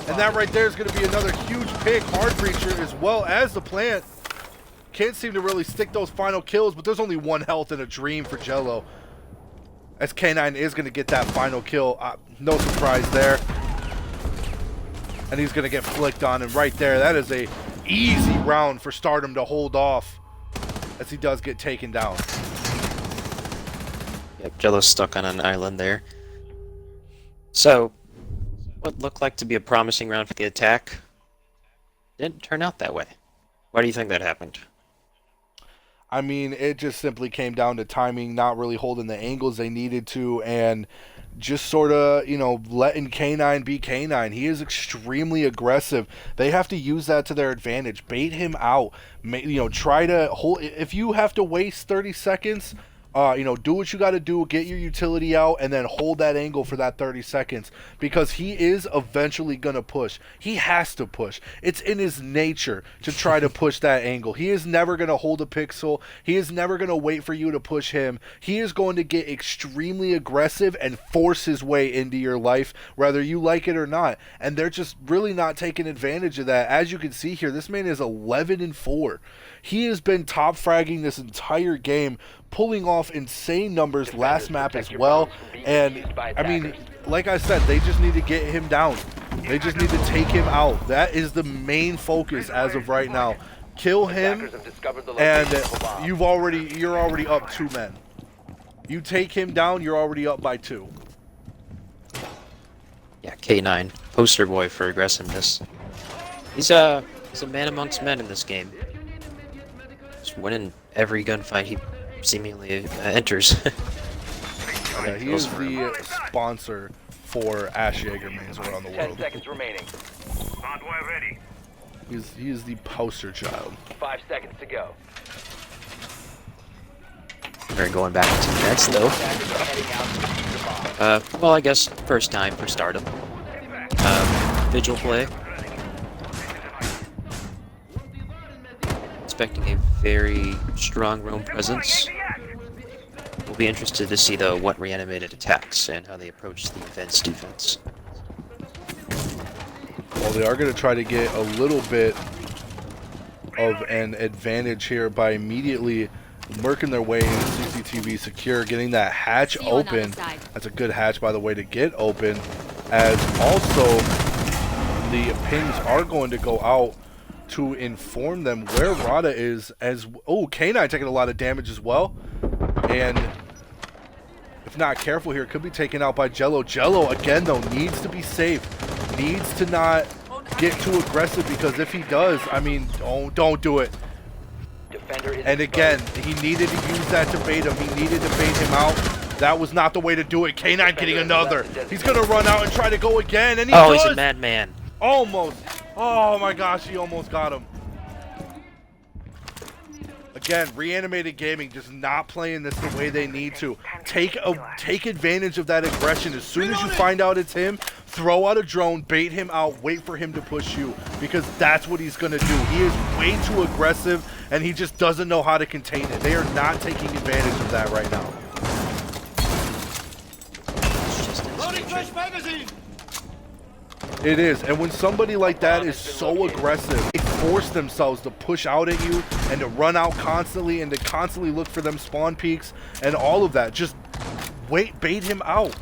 And that right there is going to be another huge pick. Hard breacher as well as the plant. Can't seem to really stick those final kills, but there's only one health in a dream for Jello. As K9 is going to get that final kill. No surprise there. And he's going to get flicked on. And right there, that is a easy round for Stardom to hold off as he does get taken down. Yep, Jello's stuck on an island there. So, what looked like to be a promising round for the attack didn't turn out that way. Why do you think that happened? I mean, it just simply came down to timing, not really holding the angles they needed to, and just sort of, you know, letting K9 be K9. He is extremely aggressive. They have to use that to their advantage. Bait him out. You know, try to hold. If you have to waste 30 seconds, you know, do what you got to do, get your utility out, and then hold that angle for that 30 seconds. Because he is eventually going to push. He has to push. It's in his nature to try to push that angle. He is never going to hold a pixel. He is never going to wait for you to push him. He is going to get extremely aggressive and force his way into your life, whether you like it or not. And they're just really not taking advantage of that. As you can see here, this man is 11-4. He has been top fragging this entire game, pulling off insane numbers last map as well. And I mean, like I said, they just need to get him down. They just need to take him out. That is the main focus as of right now. Kill him, and you're already up 2 men. You take him down, you're already up by 2. Yeah, K9, poster boy for aggressiveness. He's a man amongst men in this game. Just winning every gunfight he seemingly enters. Yeah, he is the sponsor for Ash Jaeger mains around the 10 world. seconds remaining. Hardware ready. He is the poster child. 5 seconds to go. We're going back into the nets though. Attackers are heading out to defuse the bomb. Well, I guess first time for Stardom. Vigil play. Expecting a very strong roam presence. We'll be interested to see though what reanimated attacks and how they approach the event's defense. Well, they are going to try to get a little bit of an advantage here by immediately working their way into CCTV secure, getting that hatch open. That's a good hatch, by the way, to get open. As also, the pings are going to go out to inform them where Rada is. As K9 taking a lot of damage as well, and if not careful here, could be taken out by Jello. Jello again though needs to be safe, needs to not get too aggressive, because if he does, I mean, don't do it. Defender is And again, he needed to use that to bait him. He needed to bait him out. That was not the way to do it. K9 getting another. He's gonna run out and try to go again, and he does. He's a madman. Almost. Oh my gosh, he almost got him. Again, Reanimated Gaming just not playing this the way they need to. Take advantage of that aggression. As soon as you find out it's him, throw out a drone, bait him out, wait for him to push you, because that's what he's gonna do. He is way too aggressive, and he just doesn't know how to contain it. They are not taking advantage of that right now. Loading fresh magazine! It is, and when somebody like that is so aggressive, they force themselves to push out at you and to run out constantly and to constantly look for them spawn peaks and all of that. Just bait him out.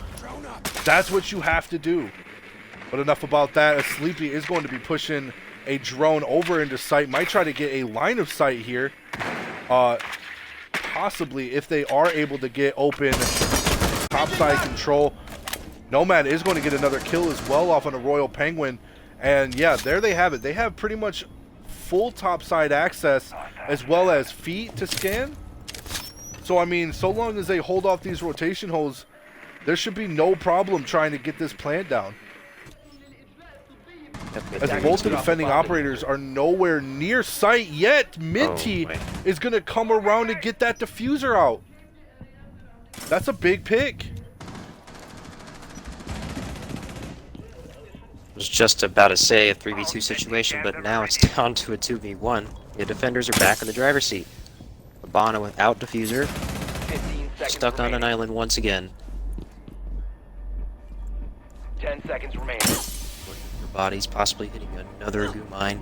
That's what you have to do. But enough about that, as Sleepy is going to be pushing a drone over into sight. Might try to get a line of sight here. Possibly, if they are able to get open topside control. Nomad is going to get another kill as well off on a Royal Penguin. And yeah, there they have it. They have pretty much full topside access as well as feet to scan. So, I mean, so long as they hold off these rotation holes, there should be no problem trying to get this plant down. As both the defending operators are nowhere near sight yet, Minty is going to come around and get that diffuser out. That's a big pick. Was just about to say a 3v2 situation, but now it's down to a 2v1. The defenders are back in the driver's seat. Abana without diffuser, 15 seconds stuck on an remaining. island once again. 10 seconds remaining. bodies, possibly hitting another goo mine.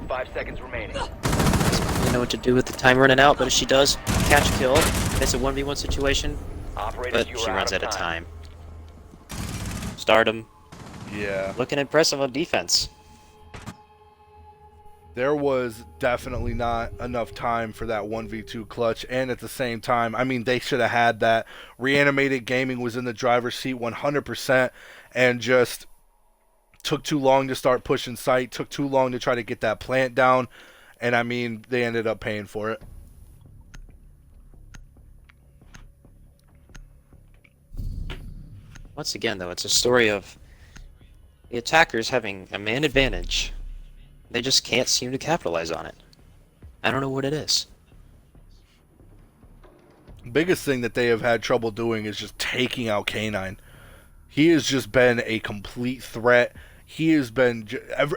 5 seconds remaining. Doesn't really know what to do with the time running out, but if she does catch a kill, it's a 1v1 situation, Operators, but you she are runs out out of of time. Stardom Yeah. looking impressive on defense. There was definitely not enough time for that 1v2 clutch, and at the same time, I mean, they should have had that. Reanimated Gaming was in the driver's seat 100% and just took too long to start pushing site, took too long to try to get that plant down, and I mean, they ended up paying for it. Once again, though, it's a story of the attackers having a man advantage. They just can't seem to capitalize on it. I don't know what it is. Biggest thing that they have had trouble doing is just taking out K9. He has just been a complete threat. He has been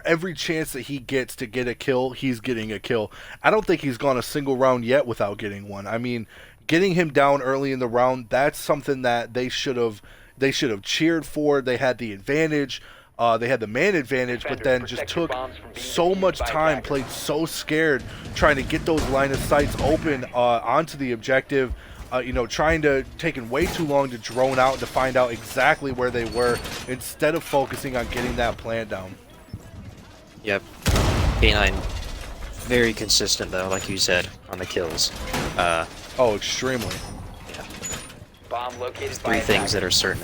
every chance that he gets to get a kill, he's getting a kill. I don't think he's gone a single round yet without getting one. I mean, getting him down early in the round, that's something that they should have cheered for. They had the advantage. They had the man advantage, but then just took so much time, played so scared, trying to get those line of sights open onto the objective. Taking way too long to drone out to find out exactly where they were instead of focusing on getting that plan down. Yep. K9, very consistent though, like you said, on the kills. Extremely. Yeah. Bomb located by Three things that are certain: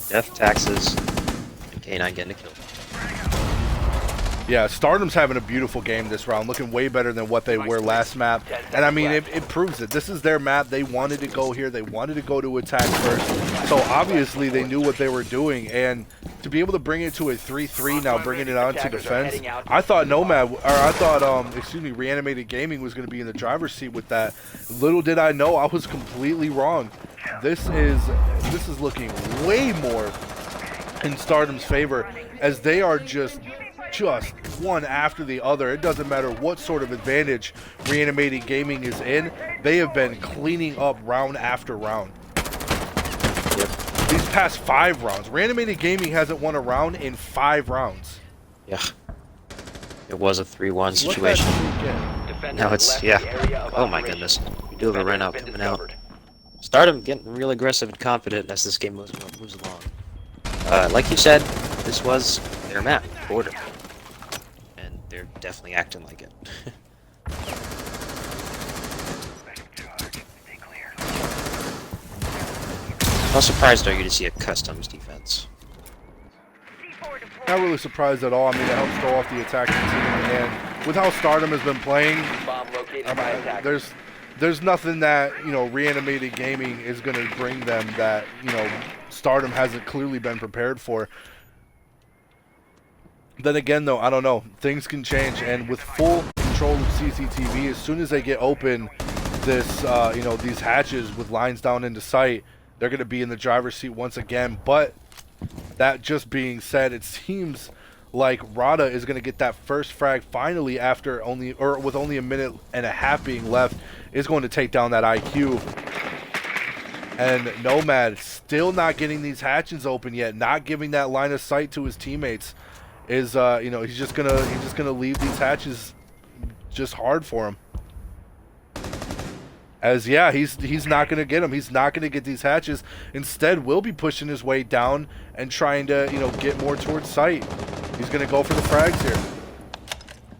death, taxes, and K9 getting a kill. Yeah, Stardom's having a beautiful game this round, looking way better than what they were last map. And I mean, it proves it. This is their map. They wanted to go here. They wanted to go to attack first. So obviously they knew what they were doing. And to be able to bring it to a 3-3 now, bringing it on to defense, I thought Reanimated Gaming was going to be in the driver's seat with that. Little did I know, I was completely wrong. This is looking way more in Stardom's favor, as they are just one after the other. It doesn't matter what sort of advantage Reanimated Gaming is in, they have been cleaning up round after round. Yep. These past 5 rounds, Reanimated Gaming hasn't won a round in 5 rounds. Yeah. It was a 3-1 situation. Now it's, yeah. Oh my goodness. We do have a run out coming out. Stardom getting real aggressive and confident as this game moves along. Like you said, this was their map, Border. And they're definitely acting like it. How surprised are you to see a customs defense? Not really surprised at all. I mean, it helps throw off the attacking team. And with how Stardom has been playing, Bomb located by attackers. there's nothing that, Reanimated Gaming is going to bring them that, Stardom hasn't clearly been prepared for. Then again, though, I don't know. Things can change, and with full control of CCTV, as soon as they get open these hatches with lines down into sight, they're going to be in the driver's seat once again. But that just being said, it seems like Rada is going to get that first frag finally with only a minute and a half being left, is going to take down that IQ. And Nomad still not getting these hatches open yet, not giving that line of sight to his teammates. He's just gonna leave these hatches just hard for him. As he's not gonna get them. He's not gonna get these hatches. Instead, will be pushing his way down and trying to get more towards sight. He's gonna go for the frags here.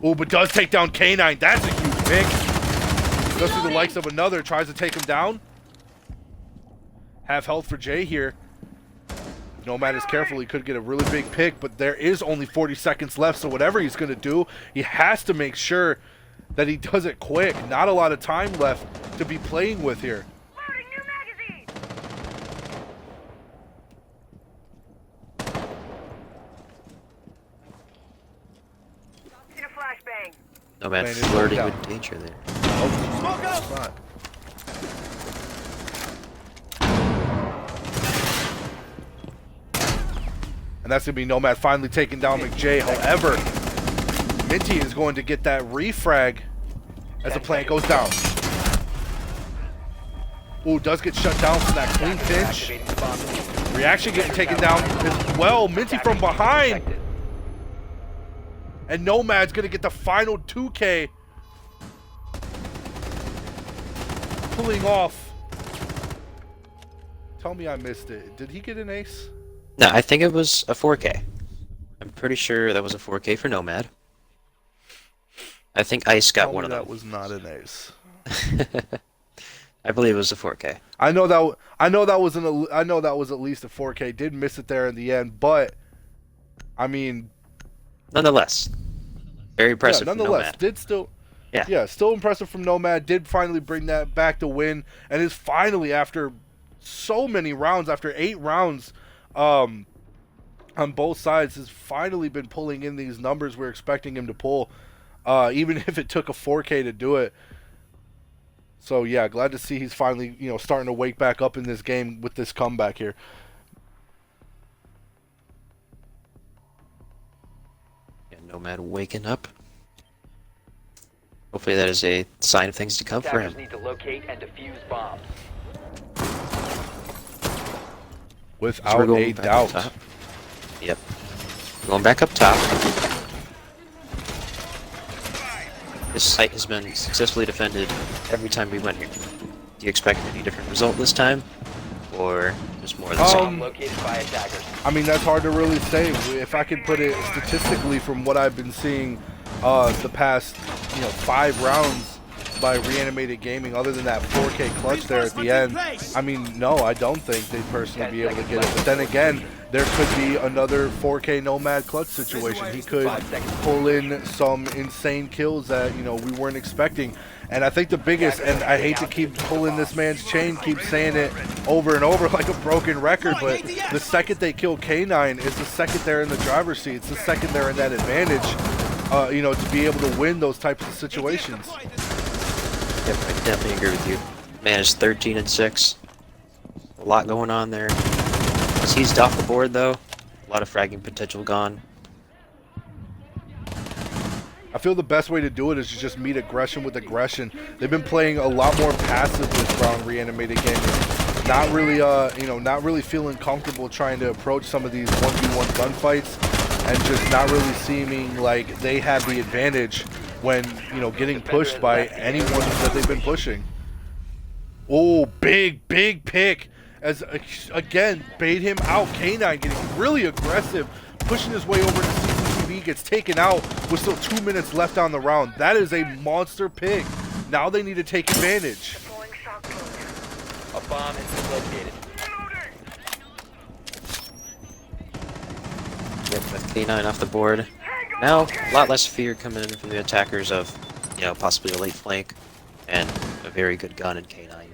Oh, but does take down K9. That's a huge pick. Especially the likes of another tries to take him down. Half health for Jay here. Nomad is careful. He could get a really big pick, but there is only 40 seconds left, so whatever he's going to do, he has to make sure that he does it quick. Not a lot of time left to be playing with here. Loading new magazine. Seen a flashbang. Nomad Man, it's flirting down. with danger there. Oh, Smoke out! fine. And that's going to be Nomad finally taking down McJ. However, Minty is going to get that refrag as the plant goes down. Ooh, does get shut down from that clean pinch. Reaction getting taken down as well. Minty from behind. And Nomad's going to get the final 2K. Pulling off. Tell me I missed it. Did he get an ace? No, I think it was a 4K. I'm pretty sure that was a 4K for Nomad. I think Ice got Tell one me of that them. was not an ace. I believe it was a 4K. I know that was at least a 4K. Did miss it there in the end, but I mean, Nonetheless, very yeah, impressive from nonetheless, Nomad. did still Yeah. still impressive from Nomad. Did finally bring that back to win, and is finally, after so many rounds, after 8 rounds, on both sides, has finally been pulling in these numbers we're expecting him to pull, even if it took a 4K to do it. So yeah, glad to see he's finally, starting to wake back up in this game with this comeback here. Yeah, Nomad waking up. Hopefully that is a sign of things to come for Attackers him. need to locate and defuse bombs. So Without we're a going back up doubt. top. Yep. Going back up top. This site has been successfully defended every time we went here. Do you expect any different result this time? Or just more of the same? Bomb located by attackers. I mean, that's hard to really say. If I could put it statistically from what I've been seeing the past, 5 rounds by Reanimated Gaming, other than that 4K clutch there at the end, I mean, no, I don't think they'd personally be able to get it. But then again, there could be another 4K Nomad clutch situation. He could pull in some insane kills that, we weren't expecting. And I think the biggest, and I hate to keep pulling this man's chain, keep saying it over and over like a broken record, but the second they kill K9 is the second they're in the driver's seat. It's the second they're in that advantage, to be able to win those types of situations. Yep, I definitely agree with you. Man is 13-6. A lot going on there. Once he's off the board though, a lot of fragging potential gone. I feel the best way to do it is to just meet aggression with aggression. They've been playing a lot more passive this round, Reanimated Gaming. Not really, not really feeling comfortable trying to approach some of these 1v1 gunfights, and just not really seeming like they have the advantage when, getting pushed by anyone that they've been pushing. Oh, big pick. As, again, bait him out. K9 getting really aggressive, pushing his way over to CCTV, gets taken out with still 2 minutes left on the round. That is a monster pick. Now they need to take advantage. Deploying shock closure. A bomb has been located. Yep, with K9 off the board. Now, a lot less fear coming in from the attackers of, possibly a late flank and a very good gun in K9.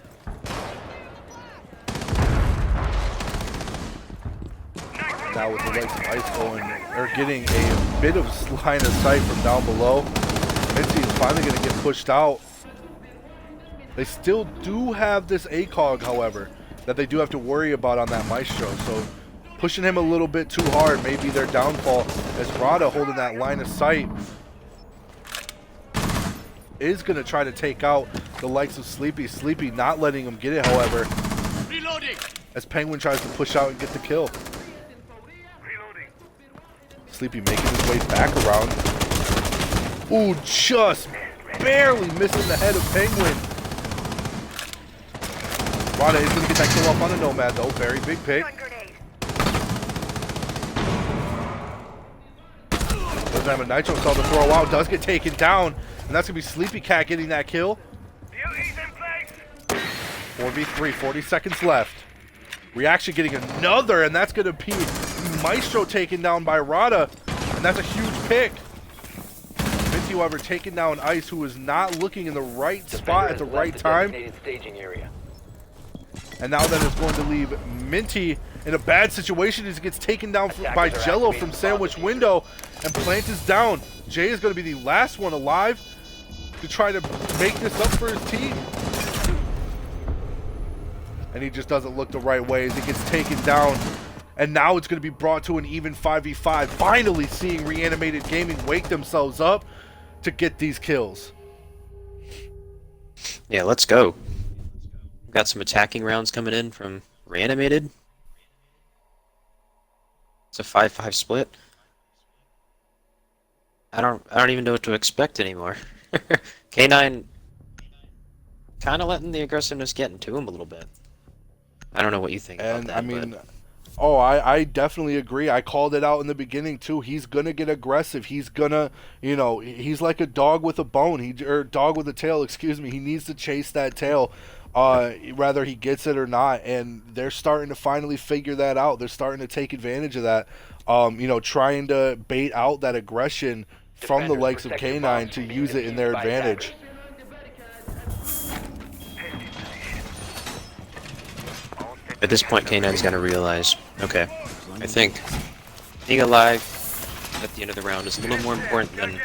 Now with the likes of Ice going, or getting a bit of line of sight from down below, Mitzi is finally going to get pushed out. They still do have this ACOG, however, that they do have to worry about on that Maestro. So pushing him a little bit too hard may be their downfall, as Rada, holding that line of sight, is going to try to take out the likes of Sleepy. Sleepy not letting him get it, however, Reloading. as Penguin tries to push out and get the kill. Sleepy making his way back around. Ooh, just barely missing the head of Penguin. Rada is going to get that kill off on a Nomad, though. Very big pick. Stun grenade. Doesn't have a Nitro cell to throw out. Does get taken down. And that's going to be Sleepy Cat getting that kill. Beauty's in place. 4v3, 40 seconds left. Reaction getting another, and that's going to be Maestro taken down by Rada. And that's a huge pick. Minty, however, taking down Ice, who is not looking in the right spot at the right time. Staging area. And now that is going to leave Minty in a bad situation as he gets taken down by Jello from Sandwich Window, and Plant is down. Jay is going to be the last one alive to try to make this up for his team. And he just doesn't look the right way as he gets taken down. And now it's going to be brought to an even 5v5. Finally seeing Reanimated Gaming wake themselves up to get these kills. Yeah, let's go. Got some attacking rounds coming in from Reanimated. It's a 5-5 split. I don't even know what to expect anymore. K9 kind of letting the aggressiveness get into him a little bit. I don't know what you think about And that, I mean, oh, I definitely agree. I called it out in the beginning too. He's gonna get aggressive. He's gonna, he's like a dog with a bone. Or dog with a tail. Excuse me. He needs to chase that tail, whether he gets it or not. And they're starting to finally figure that out. They're starting to take advantage of that. Trying to bait out that aggression from the Defenders, likes of protect your K9 bombs to from being use it in defused their by advantage. attackers. At this point, K9's got to realize, okay, I think being alive at the end of the round is a little more important than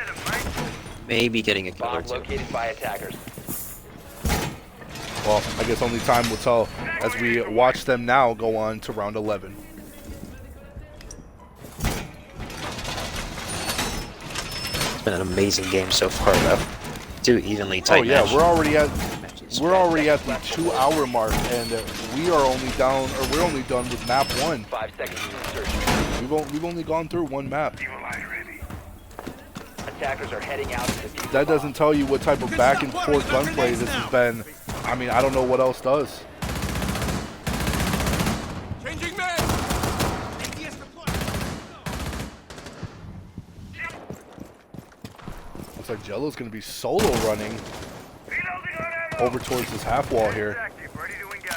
maybe getting a kill or Bomb two. located by attackers. Well, I guess only time will tell as we watch them now go on to round 11. It's been an amazing game so far, though. Two evenly tight Oh yeah, matches. we're already at the Left. 2-hour mark, and we are only down, or we're only done with map 1. 5 seconds to insertion. We've only gone through one map. Attackers are heading out to defuse That the doesn't tell you what type of back and forth gunplay this has been. I mean, I don't know what else does. Changing man. Looks like Jello's going to be solo running over towards this half wall here. Active, ready to engage.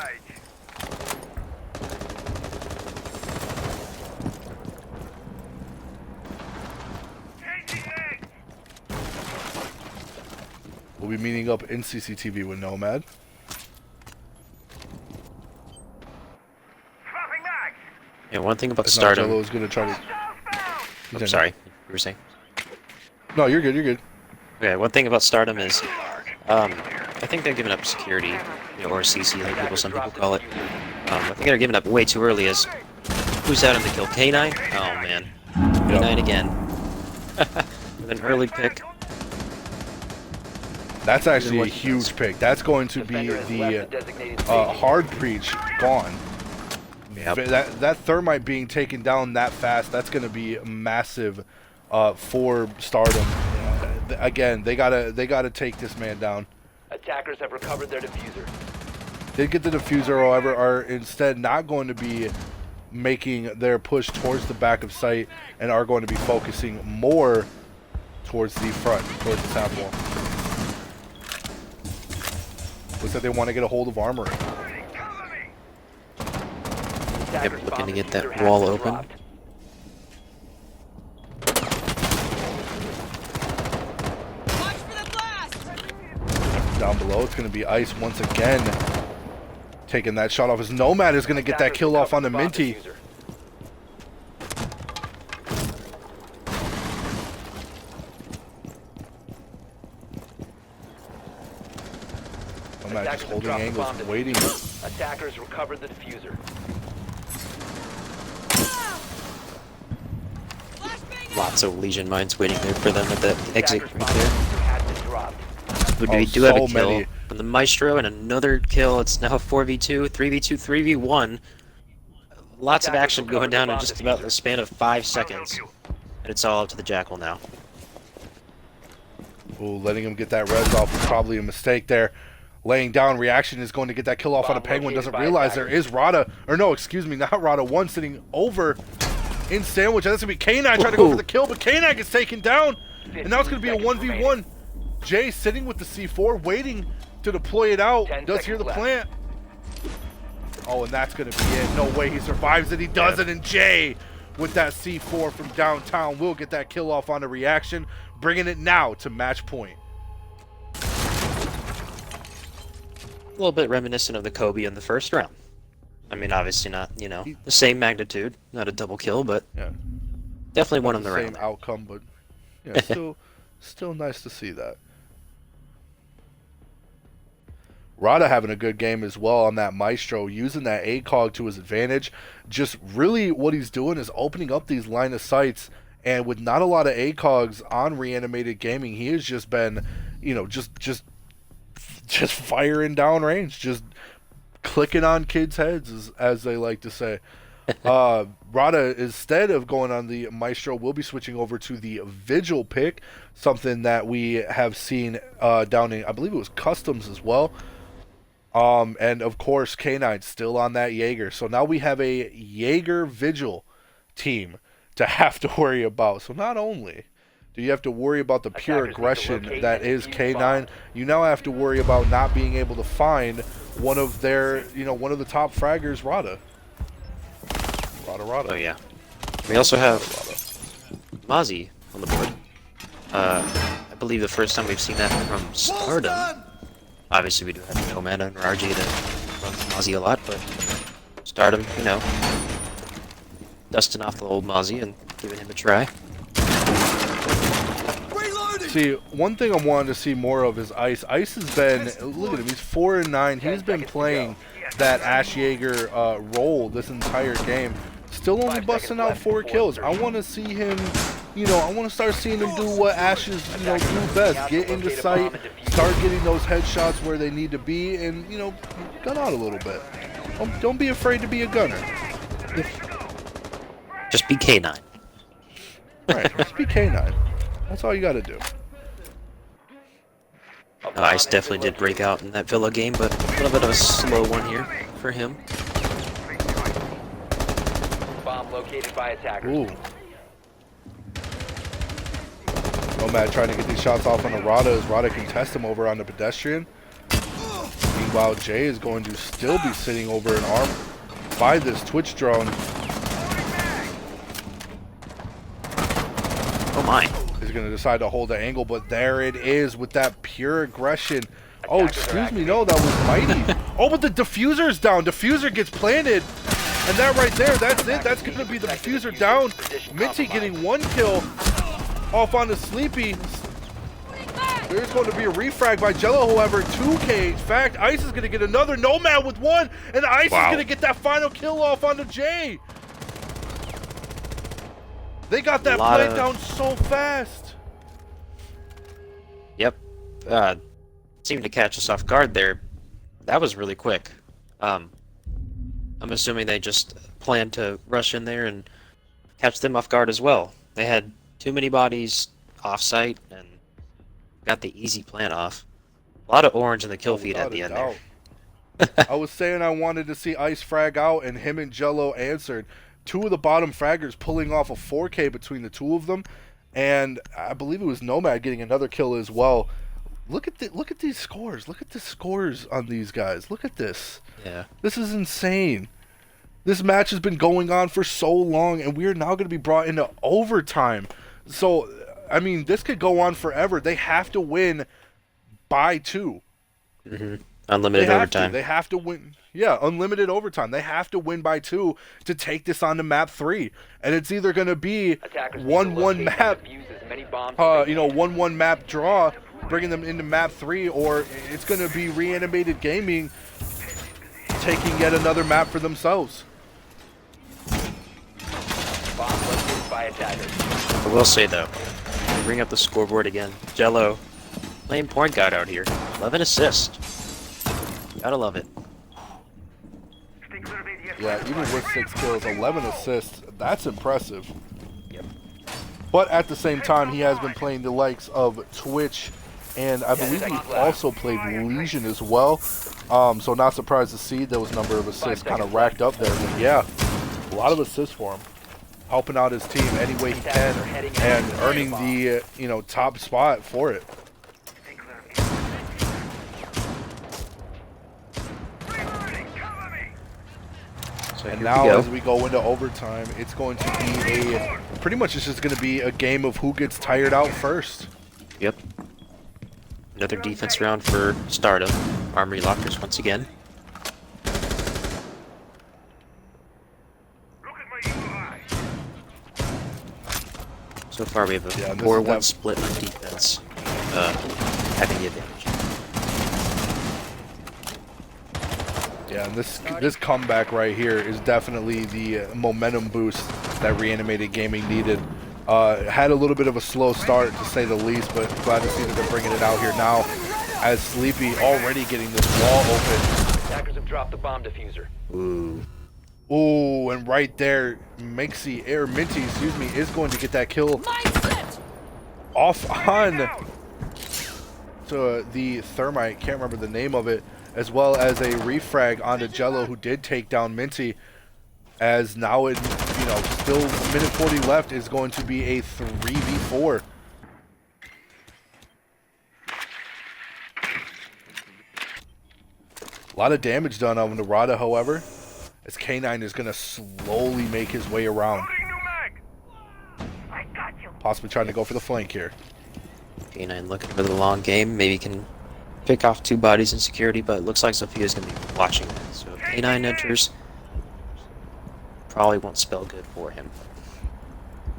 Changing legs. We'll be meeting up in CCTV with Nomad. Swapping back. Yeah, one thing about Now Stardom. Jello's going to try to... I'm sorry, you were saying? No, you're good, you're good. Okay, one thing about Stardom is, I think they're giving up security, or CC, like some people call it. I think they're giving up way too early. As who's out on the kill? K9? Oh man, K9 again. With an early pick. That's actually a huge pick. That's going to be Defender has left the the designated staging hard breach gone. Yep. That thermite being taken down that fast, that's going to be massive for Stardom. Again, they gotta take this man down. Attackers have recovered their diffuser. They get the diffuser, however, are instead not going to be making their push towards the back of site and are going to be focusing more towards the front, towards the south wall. Looks like they want to get a hold of armory. Attackers' looking bomb to get that diffuser has wall been open. dropped. Watch for the blast. Down below, it's going to be Ice once again. Taking that shot off. His Nomad is going to get that Attackers kill off on recovered the bomb Minty. diffuser. Nomad just Attackers have holding dropped the angles, bomb diffuser. waiting. Attackers recovered the diffuser. Lots of Legion mines waiting there for them at the exit Attackers' right bomb there. diffuser has been dropped. But Oh, we do have a so kill many. from the Maestro and another kill. It's now 4v2, 3v2, 3v1. Lots of Attackers action recovered going the down in bomb just about diffuser. the span of 5 seconds. And it's all up to the Jackal now. Ooh, letting him get that res off was probably a mistake there. Laying down, Reaction is going to get that kill off on a Bomb Penguin. located Doesn't by realize there attackers. is Rada, or no, excuse me, not Rada. One sitting over in Sandwich. That's going to be K9 trying to go for the kill, but K9 gets taken down. And now it's going to be a 1v1. Jay sitting with the C4, waiting to deploy it out. 10 Does hear the seconds plant. Oh, and that's going to be it. No way he survives it. He does it. And Jay, with that C4 from downtown, will get that kill off on a Reaction, bringing it now to match point. A little bit reminiscent of the Kobe in the first round. I mean, obviously not, the same magnitude, not a double kill, but Yeah. definitely one on the the same round. outcome, but yeah, still nice to see that. Rada having a good game as well on that Maestro, using that ACOG to his advantage. Just really what he's doing is opening up these line of sights, and with not a lot of ACOGs on Reanimated Gaming, he has just been, just firing down range, just clicking on kids' heads, as they like to say. Rada, instead of going on the Maestro, will be switching over to the Vigil pick, something that we have seen down in, I believe it was Customs as well. And of course, K9 still on that Jaeger. So now we have a Jaeger Vigil team to have to worry about. So not only do you have to worry about the pure Attackers need to aggression locate that and is defuse the K9, bomb. you now have to worry about not being able to find one of their, one of the top fraggers, Rada. Rada. Oh yeah. We also have Mozzie on the board. I believe the first time we've seen that from Stardom. Obviously, we do have Nomad and RG that runs Mozzie a lot, but Stardom, dusting off the old Mozzie and giving him a try. See, one thing I'm wanting to see more of is Ice. Ice has been, look at him, he's 4-9. He's been playing that Ash Jaeger role this entire game. Still only busting out 4 kills. I want to see him, I want to start seeing him do what Ashes, do best. Get into sight, start getting those headshots where they need to be, and, gun out a little bit. Don't be afraid to be a gunner. Just be K9. Right, just be K9. That's all you got to do. Ice definitely did break out in that Villa game, but a little bit of a slow one here for him. Bomb located by attackers. Ooh. Nomad trying to get these shots off on the Rada as Rada can test him over on the pedestrian. Meanwhile, Jay is going to still be sitting over an arm by this Twitch drone. Oh my. He's going to decide to hold the angle, but there it is with that pure aggression. Oh, excuse me, no, that was Mighty. Oh, but the diffuser is down. Diffuser gets planted. And that right there, that's it. That's going to be the diffuser down. Minty getting 1 kill off on the Sleepy. There's going to be a refrag by Jello, however, 2K. In fact, Ice is going to get another Nomad with 1, and Ice is going to get that final kill off on the J. They got that play down so fast. Yep. Seemed to catch us off guard there. That was really quick. I'm assuming they just planned to rush in there and catch them off guard as well. They had too many bodies off-site and got the easy plan off. A lot of orange in the kill feed at the end there. I was saying I wanted to see Ice frag out, and him and Jello answered. 2 of the bottom fraggers pulling off a 4K between the 2 of them, and I believe it was Nomad getting another kill as well. Look at these scores. Look at the scores on these guys. Look at this. Yeah. This is insane. This match has been going on for so long, and we are now going to be brought into overtime. So, I mean, this could go on forever. They have to win by 2. Mm-hmm. Unlimited overtime. They have to win. Yeah, unlimited overtime. They have to win by 2 to take this on to map 3. And it's either going to be 1-1 map, 1-1 map draw, bringing them into map 3, or it's going to be Reanimated Gaming taking yet another map for themselves. Bomb located by attackers. I will say though, bring up the scoreboard again. Jello playing point guard out here. 11 assists. Gotta love it. Yeah, even with 6 kills, 11 assists, that's impressive. Yep. But at the same time, he has been playing the likes of Twitch, and I believe he also played Legion as well. So not surprised to see those number of assists kind of racked up there. But yeah, a lot of assists for him. Helping out his team any way he can and earning the top spot for it. So and now as we go into overtime, it's going to be pretty much it's just going to be a game of who gets tired out first. Yep. Another defense round for Stardom. Armory lockers once again. So far we have a 4-1 split on defense, having the advantage. Yeah, and this comeback right here is definitely the momentum boost that Reanimated Gaming needed. Had a little bit of a slow start, to say the least, but glad to see that they're bringing it out here now, as Sleepy already getting this wall open. Attackers have dropped the bomb diffuser. Ooh. Oh, and right there, Minty, excuse me, is going to get that kill Mine slipped. off on to the Thermite. Can't remember the name of it, as well as a refrag onto Jello, who did take down Minty. As now, it, you know, still a minute 40 left, is going to be a 3v4. A lot of damage done on Narada, however, as K9 is going to slowly make his way around. Loading new mag. I got you. Possibly trying to go for the flank here. K9 looking for the long game. Maybe can pick off 2 bodies in security, but it looks like Sophia's going to be watching that. So if K9 enters, probably won't spell good for him.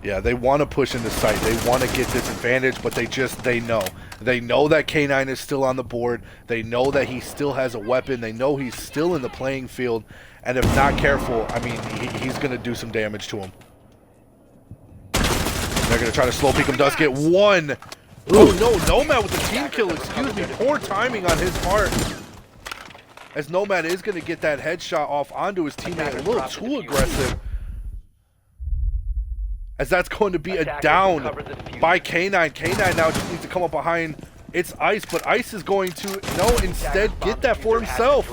Yeah, they want to push into sight. They want to get this advantage, but they know. They know that K9 is still on the board. They know that he still has a weapon. They know he's still in the playing field. And if not careful, I mean, he's going to do some damage to him. They're going to try to slow peek him. Does get one. Oh, no. Nomad with the team kill. Excuse me. Poor timing on his part. As Nomad is going to get that headshot off onto his teammate. A little too aggressive. As that's going to be a down by K9. K9 now just needs to come up behind. It's Ice, but Ice is going to, instead get that for himself.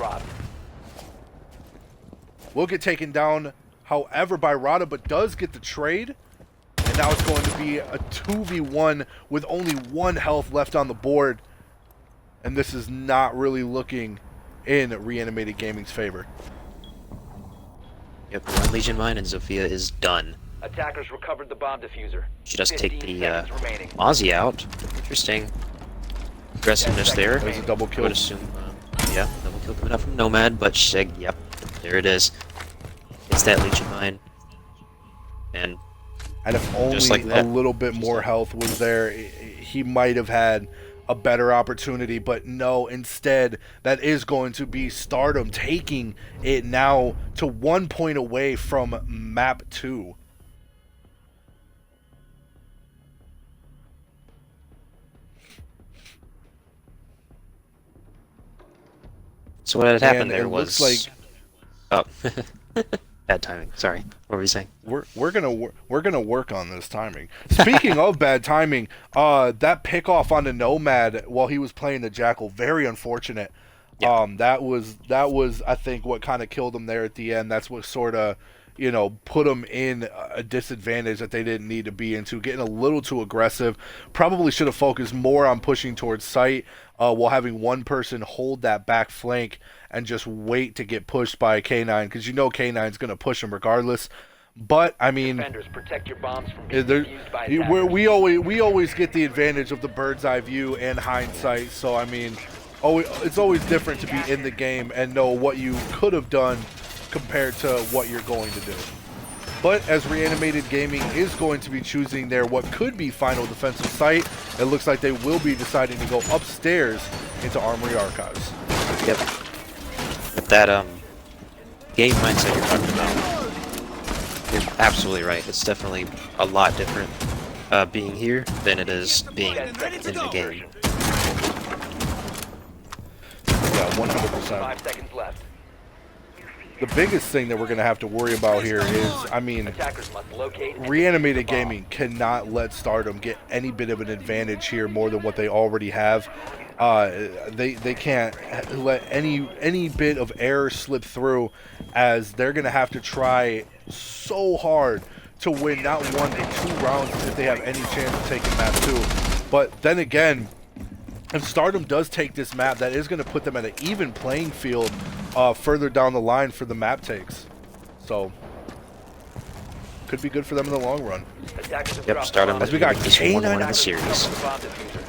Will get taken down, however, by Rada, but does get the trade. And now it's going to be a 2v1 with only 1 health left on the board. And this is not really looking in Reanimated Gaming's favor. Yep, 1 Legion Mine and Sophia is done. Attackers recovered the bomb diffuser. She does take 15 the seconds remaining. Mozzie out. Interesting aggressiveness there. There's a double kill. I would assume, yeah, double kill coming out from Nomad, but Shig, yep, there it is. It's that Legion Mine. And if only just like a little bit more health was there, he might have had a better opportunity. But no, instead, that is going to be Stardom taking it now to 1 point away from map 2. so what had happened And there it was looks oh, bad timing. Sorry, what were you saying? We're gonna work on this timing. Speaking of bad timing, that pick off on the Nomad while he was playing the Jackal, very unfortunate. Yeah. That was I think what kind of killed him there at the end. That's what sort of put them in a disadvantage that they didn't need to be into, getting a little too aggressive. Probably should have focused more on pushing towards site while having one person hold that back flank and just wait to get pushed by K9, because K9's going to push him regardless. But I mean, Defenders, protect your bombs from being there, defused by attackers. we always get the advantage of the bird's eye view and hindsight. So I mean, it's always different to be in the game and know what you could have done compared to what you're going to do. But as Reanimated Gaming is going to be choosing their what could be final defensive site, it looks like they will be deciding to go upstairs into Armory Archives. Yep. With that game mindset you're talking about, you're absolutely right. It's definitely a lot different being here than it is being in the game. Yeah, 100%. 5 seconds left. The biggest thing that we're going to have to worry about here is, I mean, Attackers must locate and Reanimated defuse the bomb. Gaming cannot let Stardom get any bit of an advantage here more than what they already have. They can't let any bit of error slip through, as they're going to have to try so hard to win not 1 but 2 rounds if they have any chance of taking map 2. But then again, if Stardom does take this map, that is going to put them at an even playing field further down the line for the map takes. So, could be good for them in the long run. Attackers have Yep, dropped Stardom the As we got this K9 1-1 in the bomb. series. Bomb diffuser.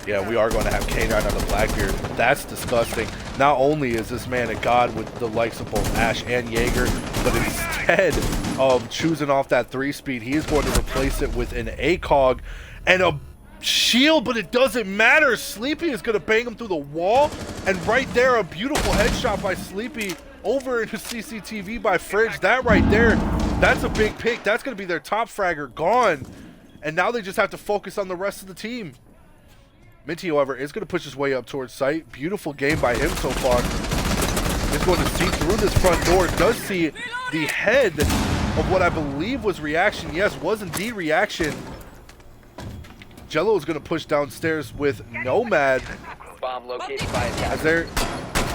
Yeah, we are going to have K9 on the Blackbeard. That's disgusting. Not only is this man a god with the likes of both Ash and Jaeger, but instead of choosing off that 3-speed, he is going to replace it with an ACOG and a shield, but it doesn't matter. Sleepy is going to bang him through the wall, and right there, a beautiful headshot by Sleepy over into CCTV by Fridge. That right there, that's a big pick. That's going to be their top fragger gone, and now they just have to focus on the rest of the team. Minty, however, is going to push his way up towards site. Beautiful game by him so far. is going to see through this front door. Does see the head of what I believe was Reaction. Yes, was indeed Reaction. Jello is going to push downstairs with Nomad. Bomb located by attack. As they're,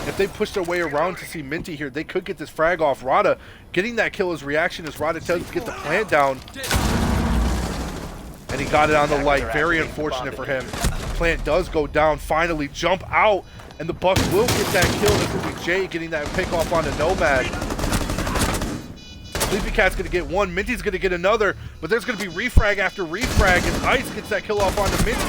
if they push their way around to see Minty here, they could get this frag off. Rada getting that kill as Reaction as Rada does get the plant down. And he got it on the light. Very unfortunate for him. Plant does go down. Finally jump out. And the Bucks will get that kill. This will be Jay getting that pick off on the Nomad. Sleepy Cat's going to get one. Minty's going to get another. But there's going to be refrag after refrag. And Ice gets that kill off onto Minty.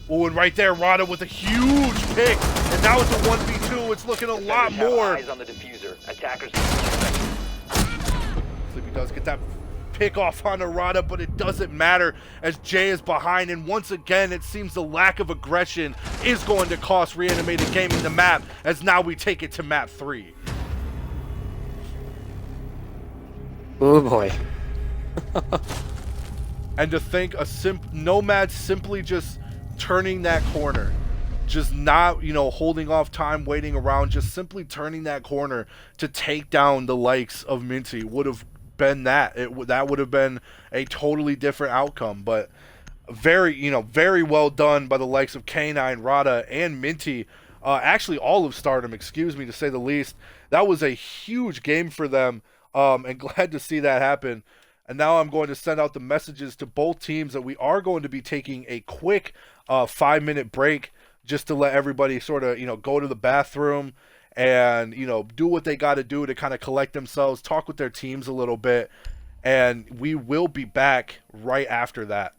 Oh, and right there, Rada with a huge pick. And now it's a 1v2. It's looking a lot Defenders have more. eyes on the diffuser. Attackers. Sleepy does get that pick off on Rada, but it doesn't matter as Jay is behind. And once again, it seems the lack of aggression is going to cost Reanimated Gaming the map, as now we take it to map 3. Oh boy. And to think Nomad simply just turning that corner, just not, holding off time, waiting around, just simply turning that corner to take down the likes of Minty would have been that. That would have been a totally different outcome. But very well done by the likes of K9, Rada, and Minty. Actually, all of Stardom, excuse me, to say the least. That was a huge game for them, and glad to see that happen. And now I'm going to send out the messages to both teams that we are going to be taking a quick 5-minute break just to let everybody sort of, go to the bathroom and, do what they got to do to kind of collect themselves, talk with their teams a little bit. And we will be back right after that.